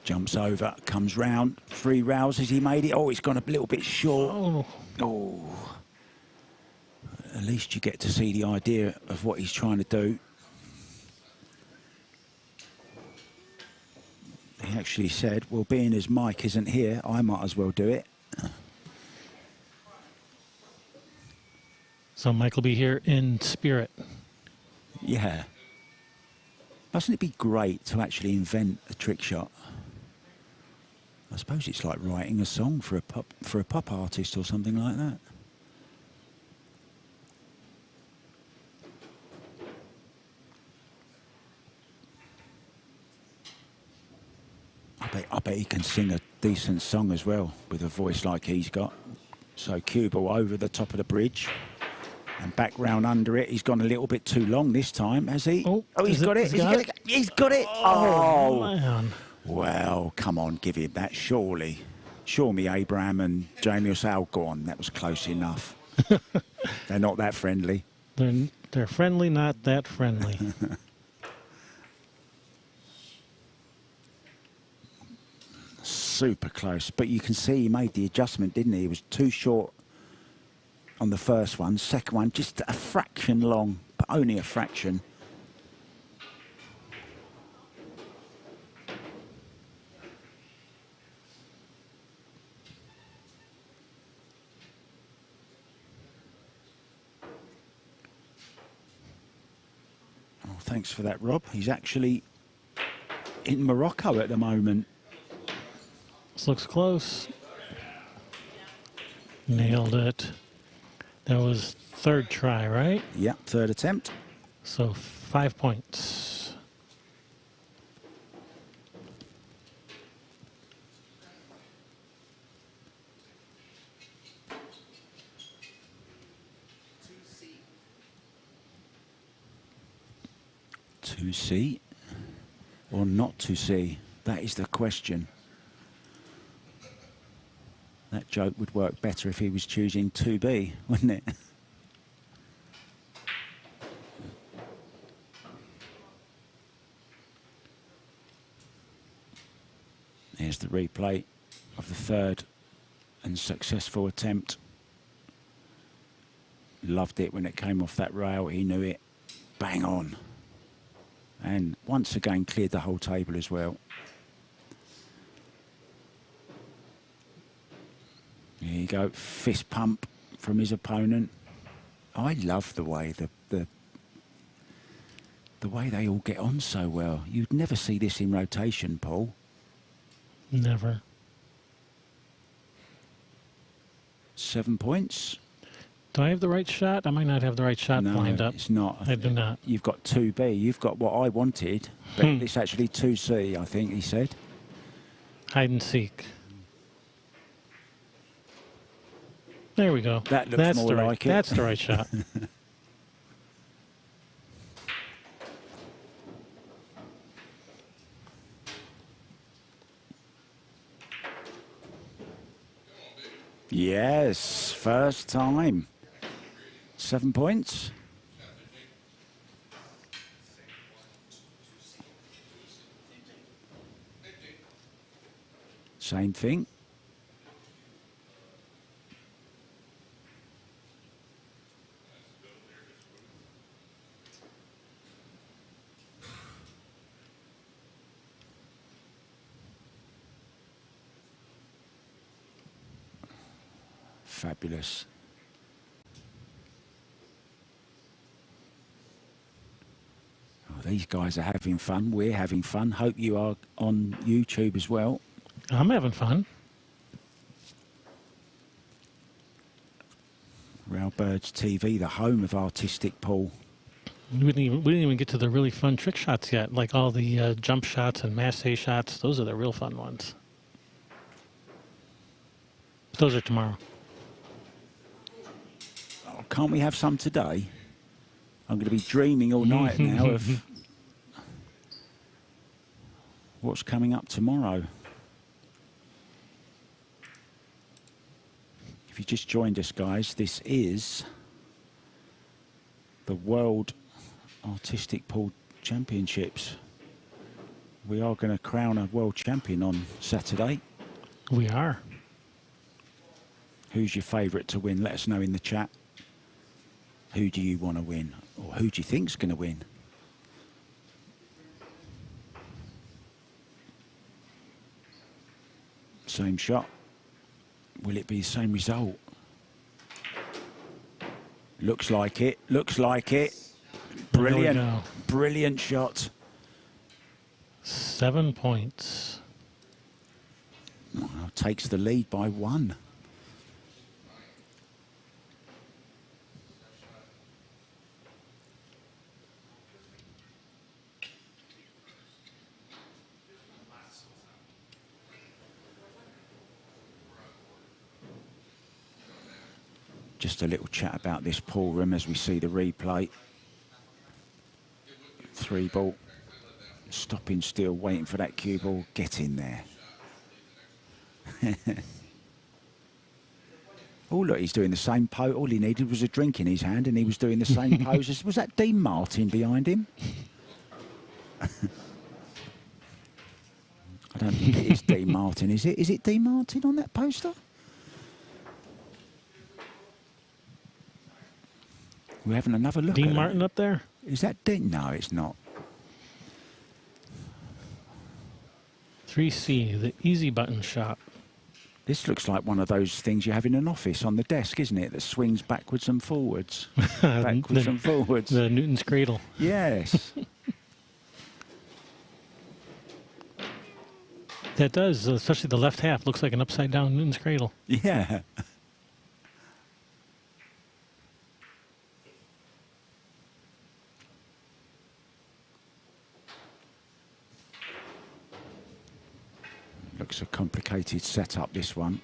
Jumps over, comes round, 3 rails as he made it. Oh, it's gone a little bit short.
Oh.
Oh. At least you get to see the idea of what he's trying to do. He actually said, well, being as Mike isn't here, I might as well do it.
So Mike will be here in spirit.
Yeah. Mustn't it be great to actually invent a trick shot? I suppose it's like writing a song for a pop artist or something like that. I bet he can sing a decent song as well with a voice like he's got. So cue ball over the top of the bridge and back round under it. He's gone a little bit too long this time, has he?
Oh,
he's got it. He's got it.
Oh, man.
Well, come on, give him that, surely. Show me Abram and Jamie will say, oh, go on, that was close enough. They're not that friendly.
They're friendly, not that friendly.
Super close, but you can see he made the adjustment, didn't he? He was too short on the first one. Second one, just a fraction long, but only a fraction. Oh, thanks for that, Rob. He's actually in Morocco at the moment.
This looks close. Nailed it. That was third try, right?
Yeah, third attempt.
So 5 points.
To see or not to see? That is the question. That joke would work better if he was choosing 2B, wouldn't it? Here's the replay of the third and successful attempt. Loved it when it came off that rail. He knew it. Bang on. And once again cleared the whole table as well. Here you go, fist pump from his opponent. I love the way the way they all get on so well. You'd never see this in rotation, Paul.
Never.
7 points.
Do I have the right shot? I might not have the right shot lined up.
It's not.
I do not.
You've got 2B. You've got what I wanted, but it's actually 2C, I think he said.
Hide and seek. There we go.
That looks more like it.
That's the right shot.
Yes, first time. 7 points. Same thing. Fabulous. Oh, these guys are having fun. We're having fun. Hope you are on YouTube as well.
I'm having fun.
Railbirds TV, the home of artistic pool.
We didn't even get to the really fun trick shots yet, like all the jump shots and masse shots. Those are the real fun ones. But those are tomorrow.
Oh, can't we have some today? I'm going to be dreaming all night now of what's coming up tomorrow. If you just joined us, guys, this is the World Artistic Pool Championships. We are going to crown a world champion on Saturday.
We are.
Who's your favourite to win? Let us know in the chat. Who do you want to win? Or who do you think's going to win? Same shot. Will it be the same result? Looks like it. Looks like it. Brilliant. Brilliant shot.
7 points.
Well, takes the lead by 1. Just a little chat about this pool room as we see the replay. 3 ball. Stopping still, waiting for that cue ball. Get in there. Oh, look, he's doing the same pose. All he needed was a drink in his hand and he was doing the same pose. Was that Dean Martin behind him? I don't think it is Dean Martin, is it? Is it Dean Martin on that poster? We're having another look.
Dean Martin up there?
Is that Dean? No, it's not.
3C, the easy button shot.
This looks like one of those things you have in an office on the desk, isn't it? That swings backwards and forwards. Backwards and forwards.
The Newton's cradle.
Yes.
That does, especially the left half, looks like an upside down Newton's cradle.
Yeah. Looks a complicated setup, this one.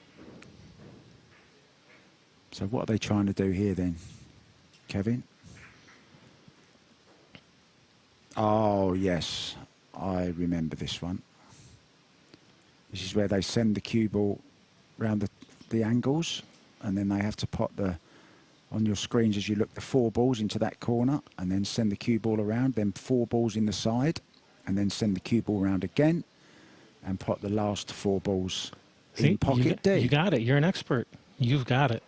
So what are they trying to do here then, Kevin? Oh, yes. I remember this one. This is where they send the cue ball round the angles, and then they have to pot on your screens as you look, the 4 balls into that corner, and then send the cue ball around, then 4 balls in the side, and then send the cue ball around again, and pot the last 4 balls in pocket D.
You got it. You're an expert. You've got it.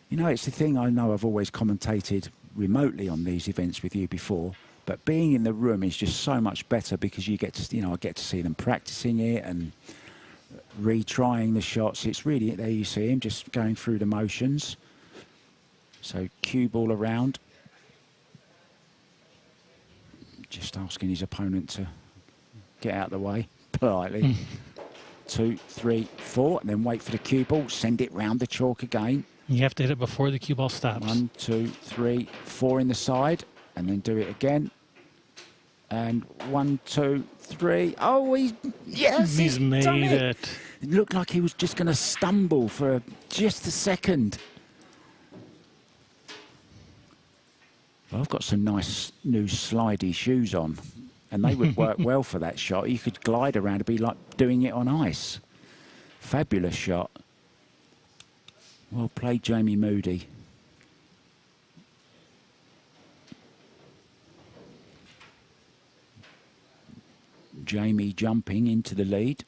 You know, it's the thing. I know I've always commentated remotely on these events with you before, but being in the room is just so much better because you get to, I get to see them practicing it and retrying the shots. It's really, there you see him just going through the motions. So cue ball around. Just asking his opponent to get out of the way politely. 2, 3, 4, and then wait for the cue ball. Send it round the chalk again.
You have to hit it before the cue ball stops.
1, 2, 3, 4 in the side, and then do it again. And 1, 2, 3. Oh, he's
made it.
It looked like he was just going to stumble for just a second. Well, I've got some nice new slidey shoes on, and they would work well for that shot. You could glide around, it'd be like doing it on ice. Fabulous shot. Well played, Jamie Moody. Jamie jumping into the lead.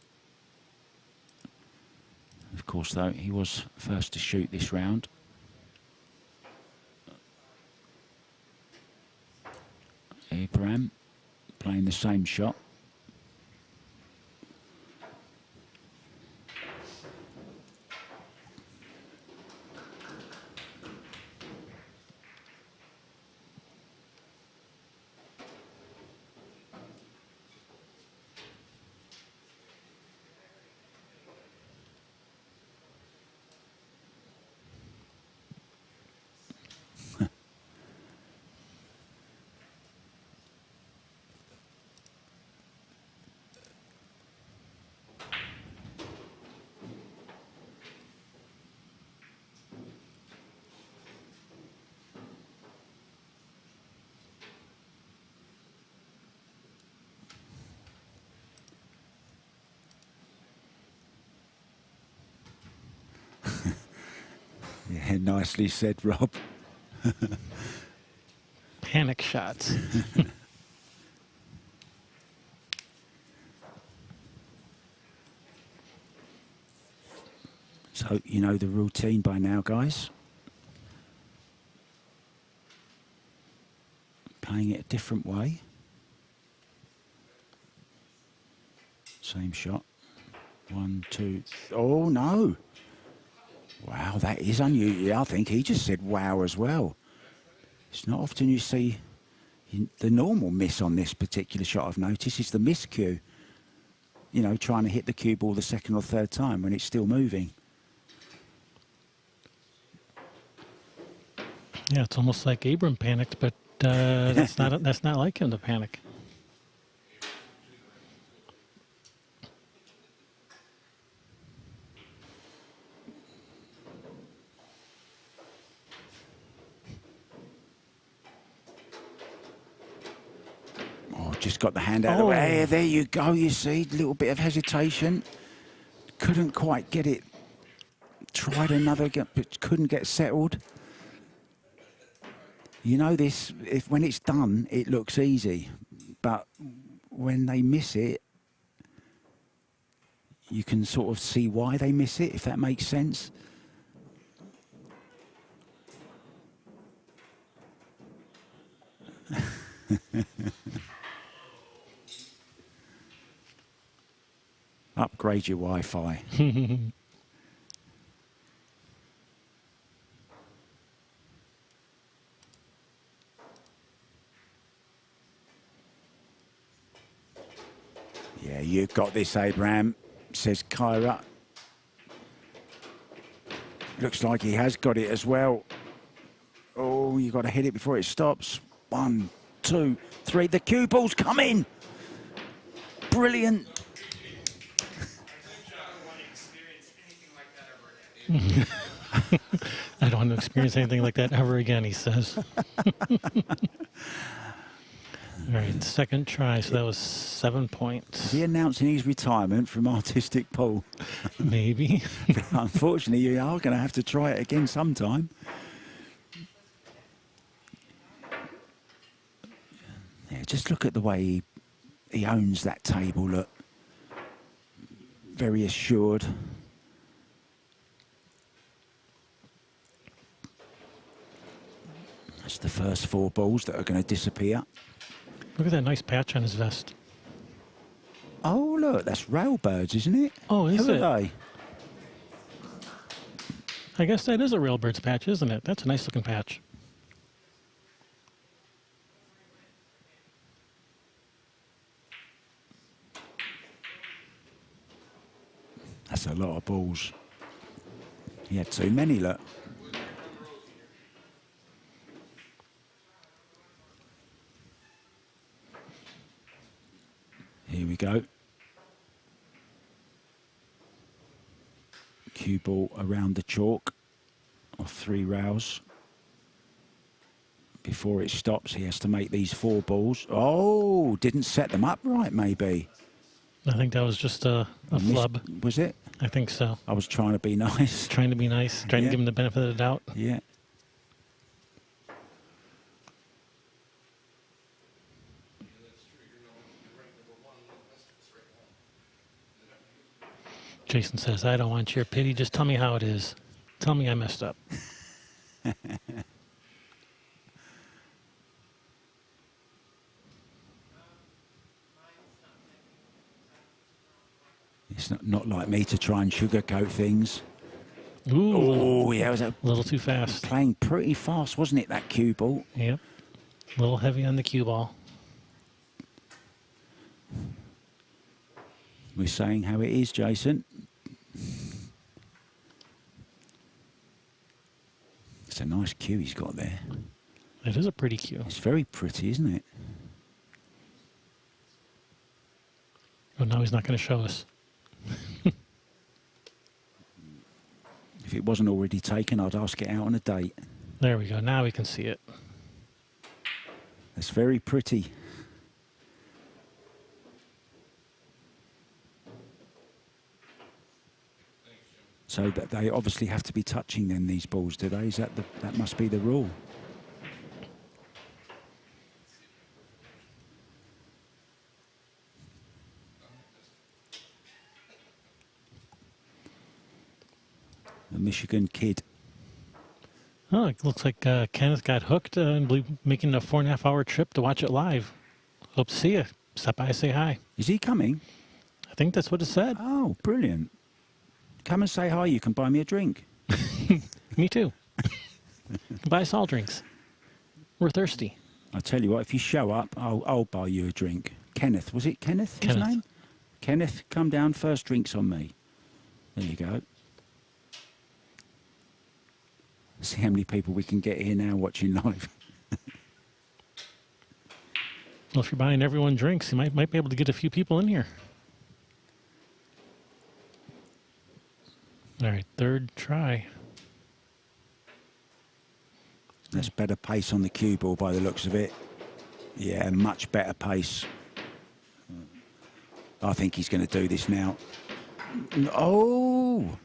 Of course, though, he was first to shoot this round. Abram playing the same shot. Yeah, nicely said, Rob.
Panic shots.
So, you know the routine by now, guys. Playing it a different way. Same shot. 1, 2, oh no. Wow, that is unusual. I think he just said wow as well. It's not often you see the normal miss on this particular shot. I've noticed is the miscue. You know, trying to hit the cue ball the second or third time when it's still moving.
Yeah, it's almost like Abram panicked, but that's not like him to panic.
Oh, just got the hand out of the way. There you go, you see, a little bit of hesitation. Couldn't quite get it. Tried another, but couldn't get settled. You know this, when it's done, it looks easy. But when they miss it, you can sort of see why they miss it, if that makes sense. Upgrade your Wi-Fi. Yeah, you've got this, Abram, says Kyra. Looks like he has got it as well. Oh, you've got to hit it before it stops. 1, 2, 3. The cue ball's coming. Brilliant.
I don't want to experience anything like that ever again, he says. All right, second try, so that was 7 points.
Is he announcing his retirement from artistic pool?
Maybe.
Unfortunately, you are going to have to try it again sometime. Yeah, just look at the way he owns that table, look. Very assured. That's the first 4 balls that are going to disappear.
Look at that nice patch on his vest.
Oh, look, that's railbirds, isn't it?
Oh, is it?
Who are they?
I guess that is a railbird's patch, isn't it? That's a nice looking patch.
That's a lot of balls. He had too many, look. Here we go. Cue ball around the chalk of 3 rails. Before it stops, he has to make these 4 balls. Oh, didn't set them up right, maybe.
I think that was just a flub.
Was it?
I think so.
I was trying to be nice.
Trying to be nice, trying to
Yeah.
give him the benefit of the doubt.
Yeah.
Jason says, I don't want your pity. Just tell me how it is. Tell me I messed up.
It's not like me to try and sugarcoat things.
Ooh,
Oh, yeah, it was
a little too fast.
playing pretty fast, wasn't it, that cue ball?
Yep. A little heavy on the cue ball.
We're saying how it is, Jason. It's a nice cue he's got there.
It is a pretty cue.
It's very pretty, isn't it?
Oh, now he's not going to show us.
If it wasn't already taken, I'd ask it out on a date.
There we go. Now we can see it.
It's very pretty. So that they obviously have to be touching then, these balls, do they? Is that that must be the rule? The Michigan kid.
Oh, it looks like Kenneth got hooked and making a 4.5-hour trip to watch it live. Hope to see you. Stop by, say hi.
Is he coming?
I think that's what it said.
Oh, brilliant. Come and say hi. You can buy me a drink.
Me too. Buy us all drinks. We're thirsty.
I tell you what, if you show up, I'll buy you a drink. Kenneth, was it Kenneth? His
Kenneth.
name? Kenneth, come down. First drinks on me. There you go. See how many people we can get here now watching live.
Well, if you're buying everyone drinks, you might be able to get a few people in here. All right, third try.
That's better pace on the cue ball by the looks of it. Yeah, much better pace. I think he's going to do this now. Oh!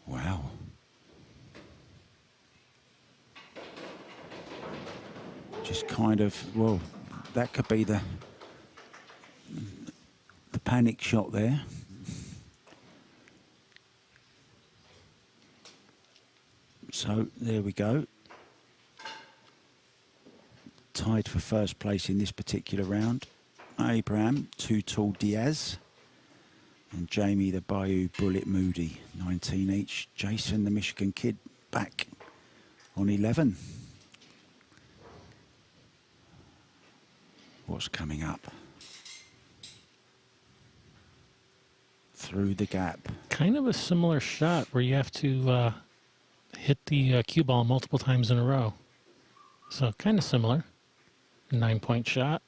Wow. Just kind of, well, that could be the panic shot there. So there we go. Tied for first place in this particular round. Abram, 2 tall Diaz. And Jamie, the Bayou Bullet Moody, 19 each. Jason, the Michigan kid, back on 11. What's coming up? Through the gap.
Kind of a similar shot where you have to hit the cue ball multiple times in a row. So kind of similar. 9-point shot.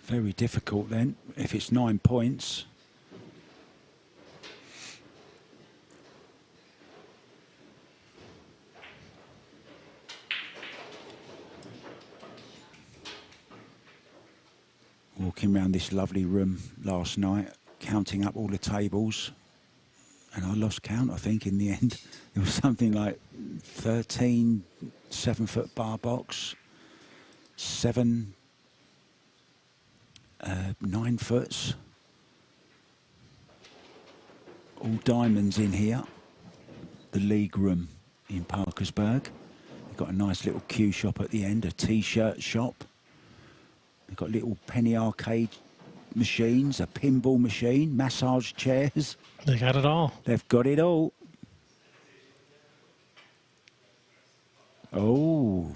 Very difficult then, if it's 9 points. Walking around this lovely room last night, counting up all the tables, and I lost count, I think, in the end. It was something like 13 7-foot bar box, 7 9-foots, all diamonds in here. The league room in Parkersburg. They've got a nice little cue shop at the end, a t-shirt shop. They've got little penny arcade machines, a pinball machine, massage chairs.
They got it all.
They've got it all. Oh,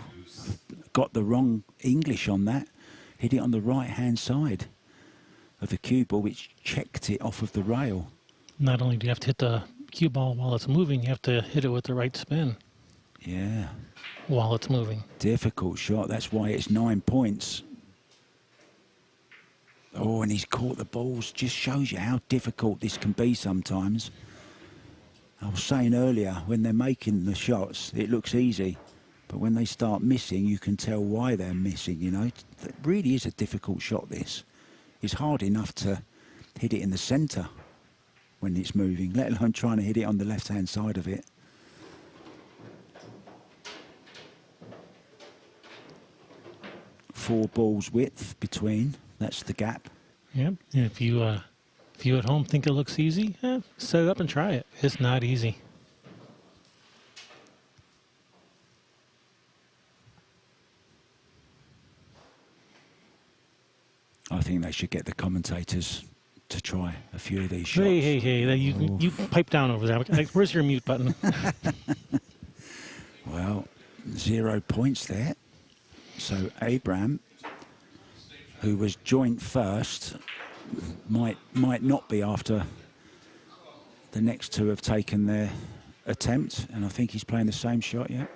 got the wrong English on that. Hit it on the right-hand side of the cue ball, which checked it off of the rail.
Not only do you have to hit the cue ball while it's moving, you have to hit it with the right spin
Yeah.
while it's moving.
Difficult shot. That's why it's 9 points. Oh, and he's caught the balls. Just shows you how difficult this can be sometimes. I was saying earlier, when they're making the shots, it looks easy. But when they start missing, you can tell why they're missing, you know. It really is a difficult shot, this. It's hard enough to hit it in the centre when it's moving, let alone trying to hit it on the left-hand side of it. Four balls width between, that's the gap.
Yep. And if you at home think it looks easy, set it up and try it. It's not easy.
I think they should get the commentators to try a few of these shots.
Hey, you pipe down over there. Like, where's your mute button?
Well, 0 points there. So Abram, who was joint first, might not be after the next two have taken their attempt, and I think he's playing the same shot, yeah?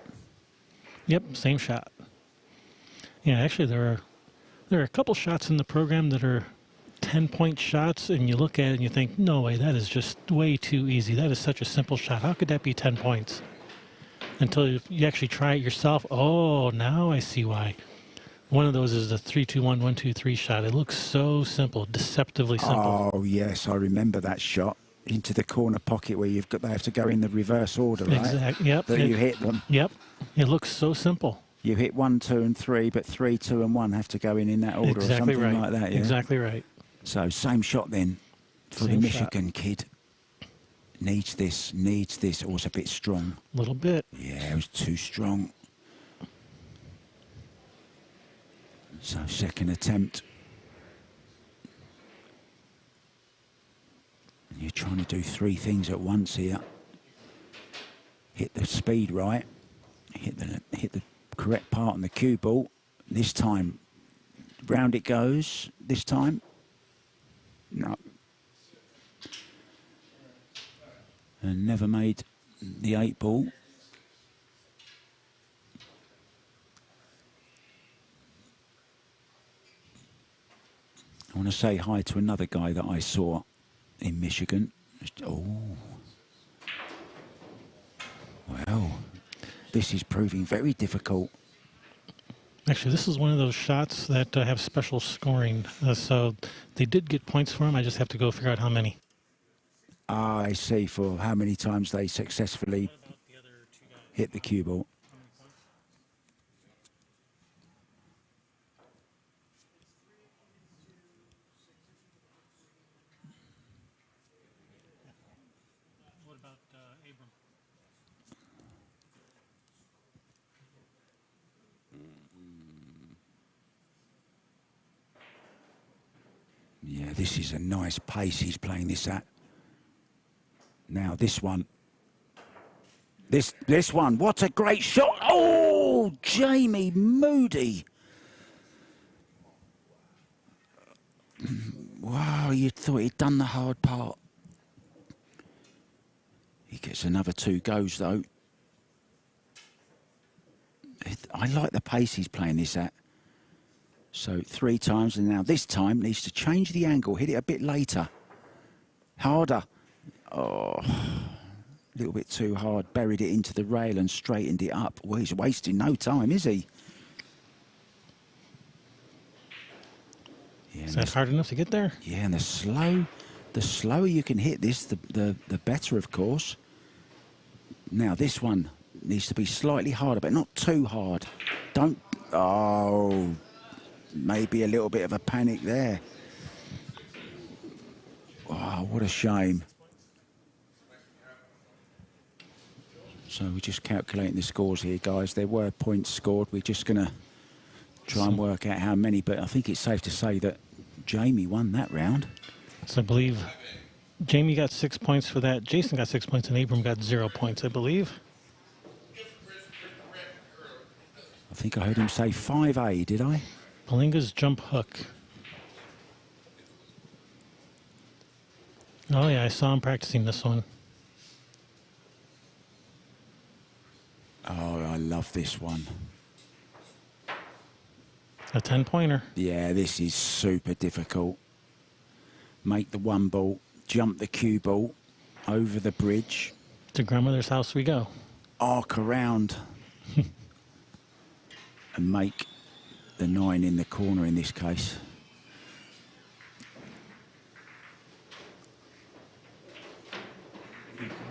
Yep, same shot. Yeah, actually there are a couple shots in the program that are 10-point shots, and you look at it and you think, no way, that is just way too easy. That is such a simple shot. How could that be 10 points? Until you actually try it yourself. Oh, now I see why. One of those is the 3-2-1, 1-2-3 shot. It looks so simple, deceptively simple.
Oh, yes, I remember that shot into the corner pocket where they have to go in the reverse order, right?
Exactly. Yep.
That you hit them.
Yep. It looks so simple.
You hit 1, 2, and 3, but 3, 2, and 1 have to go in that order
Exactly
or something like that, yeah?
Exactly right.
So same shot then for
Same
the
shot.
Michigan kid. Needs this. Oh, it's a bit strong.
A little bit.
Yeah, it was too strong. So second attempt. And you're trying to do three things at once here. Hit the speed right. Hit the correct part on the cue ball. This time, round it goes. This time, no. And never made the 8 ball. I want to say hi to another guy that I saw in Michigan. Oh. Well, this is proving very difficult.
Actually, this is one of those shots that have special scoring. So they did get points for him. I just have to go figure out how many.
Ah, I see, for how many times they successfully hit the cue ball.
What about Abram?
Yeah, this is a nice pace he's playing this at. Now this one. This one, what a great shot. Oh, Jamie Moody. Wow, you thought he'd done the hard part. He gets another 2 goes though. I like the pace he's playing this at. So 3 times, and now this time needs to change the angle, hit it a bit later. Harder. Oh, a little bit too hard. Buried it into the rail and straightened it up. Well, he's wasting no time, is he? Yeah,
Is that hard enough to get there?
yeah, and the slower you can hit this, the better, of course. Now this one needs to be slightly harder, but not too hard. Don't. Oh, maybe a little bit of a panic there. Oh, what a shame. So we're just calculating the scores here, guys. There were points scored. We're just going to try and work out how many, but I think it's safe to say that Jamie won that round.
So I believe Jamie got 6 points for that. Jason got 6 points, and Abram got 0 points, I believe.
I think I heard him say 5A, did I?
Palinga's jump hook. Oh, yeah, I saw him practicing this one.
Oh, I love this one.
A 10-pointer.
Yeah, this is super difficult. Make the 1 ball, jump the cue ball, over the bridge.
To grandmother's house we go.
Arc around. and make the 9 in the corner in this case.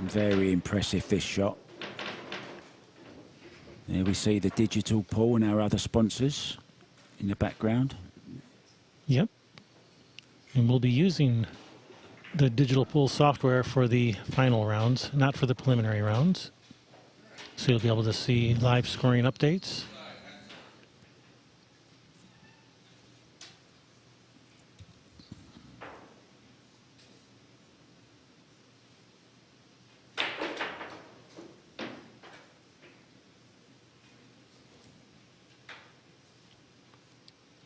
Very impressive, this shot. There we see the digital pool and our other sponsors in the background.
Yep. And we'll be using the digital pool software for the final rounds, not for the preliminary rounds. So you'll be able to see live scoring updates.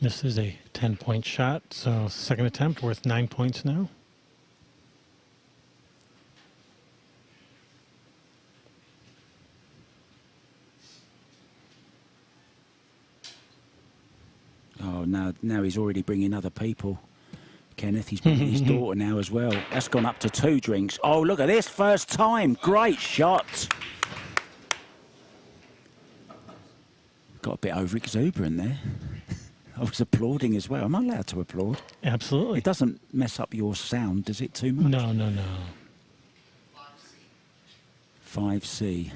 This is a 10-point shot, so second attempt worth 9 points now.
Oh, now he's already bringing other people. Kenneth, he's bringing his daughter now as well. That's gone up to 2 drinks. Oh, look at this, first time. Great shot. Got a bit over-exuberant there. I was applauding as well. Am I allowed to applaud?
Absolutely.
It doesn't mess up your sound, does it, too much?
No, no, no.
5C.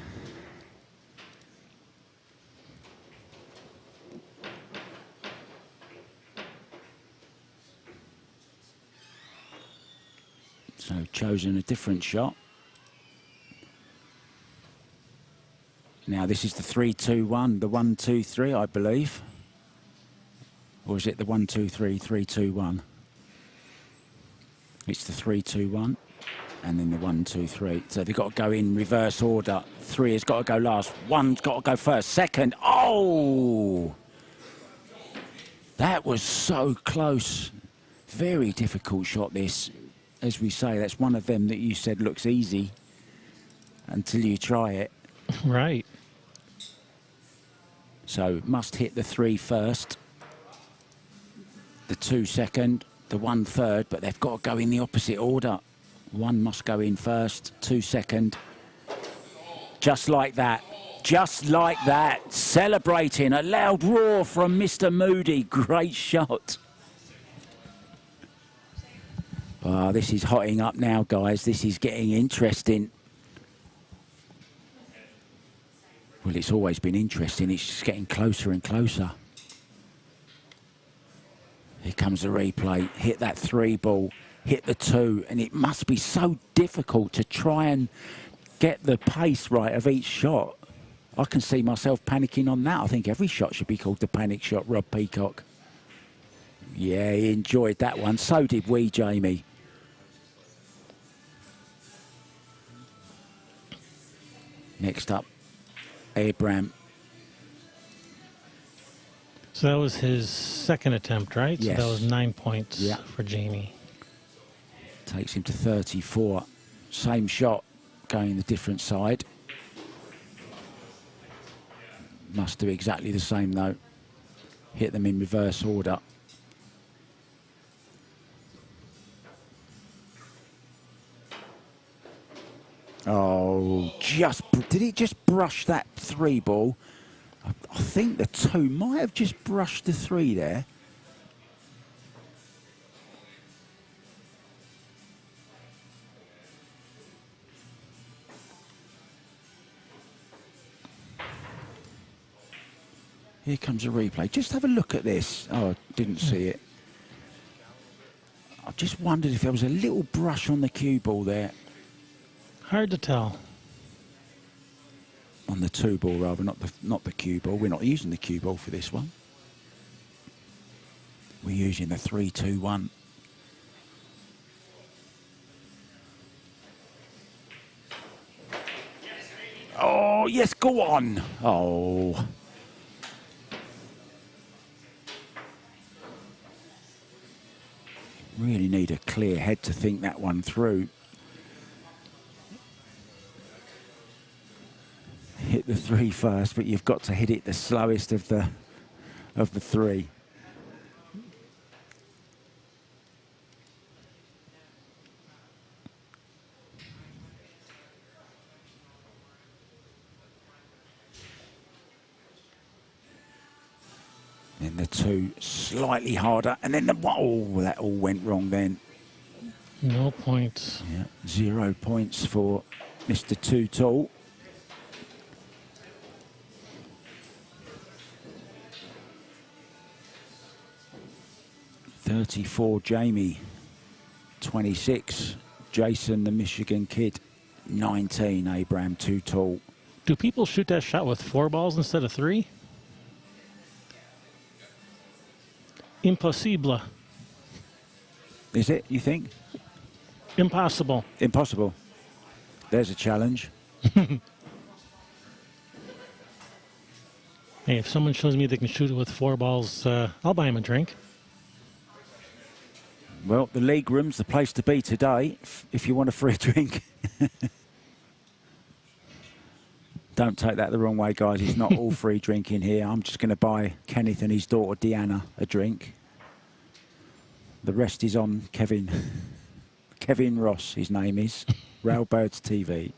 So chosen a different shot. Now this is the 3-2-1, the 1-2-3, I believe. Or is it the 1-2-3, 3-2-1? It's the 3-2-1 and then the 1-2-3. So they've got to go in reverse order. 3 has got to go last. 1's got to go first. Second. Oh! That was so close. Very difficult shot, this. As we say, that's one of them that you said looks easy until you try it.
Right.
So must hit the 3 first, the 2 second, the 1 third, but they've got to go in the opposite order. 1 must go in first, 2 second. Just like that. Just like that. Celebrating. A loud roar from Mr. Moody. Great shot. Oh, this is hotting up now, guys. This is getting interesting. Well, it's always been interesting. It's just getting closer and closer. Here comes the replay. Hit that 3 ball. Hit the 2. And it must be so difficult to try and get the pace right of each shot. I can see myself panicking on that. I think every shot should be called the panic shot, Rob Peacock. Yeah, he enjoyed that one. So did we, Jamie. Next up, Abram.
So that was his second attempt, right?
Yes.
So that was 9 points
Yeah.
for Jamie.
Takes him to 34. Same shot, going the different side. Must do exactly the same, though. Hit them in reverse order. Oh, did he just brush that 3 ball? I think the 2 might have just brushed the 3 there. Here comes a replay. Just have a look at this. Oh, I didn't see it. I just wondered if there was a little brush on the cue ball there.
Hard to tell.
On the 2 ball, rather, not the cue ball. We're not using the cue ball for this one. We're using the 3-2-1. Oh, yes, go on. Oh. Really need a clear head to think that one through. Hit the 3 first, but you've got to hit it the slowest of the 3. then the 2 slightly harder, and then the oh, that all went wrong then.
No points.
Yeah, 0 points for Mr. Too Tall. $34, Jamie. 26, Jason, the Michigan Kid. 19, Abram, Too Tall.
Do people shoot that shot with 4 balls instead of 3? Impossible.
Is it, you think?
Impossible.
Impossible. There's a challenge.
Hey, if someone shows me they can shoot it with 4 balls, I'll buy him a drink.
Well, the league room's the place to be today if you want a free drink. Don't take that the wrong way, guys. It's not all free drinking here. I'm just going to buy Kenneth and his daughter Deanna a drink. The rest is on Kevin. Kevin Ross, his name is. Railbirds TV.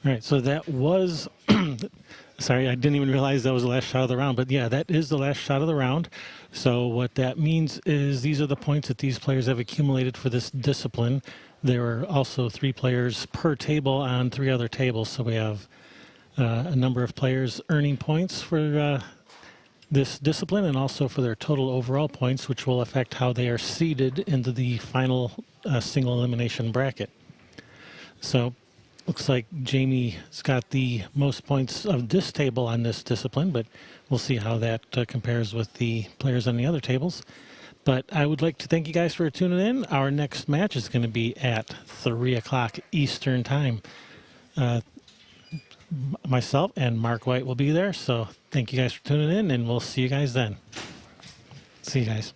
All right, so that was, sorry, I didn't even realize that was the last shot of the round, but yeah, that is the last shot of the round. So what that means is these are the points that these players have accumulated for this discipline. There are also 3 players per table on 3 other tables, so we have a number of players earning points for this discipline and also for their total overall points, which will affect how they are seeded into the final single elimination bracket. So looks like Jamie's got the most points of this table on this discipline, but we'll see how that compares with the players on the other tables. But I would like to thank you guys for tuning in. Our next match is going to be at 3 o'clock Eastern Time. Myself and Mark White will be there, so thank you guys for tuning in, and we'll see you guys then. See you guys.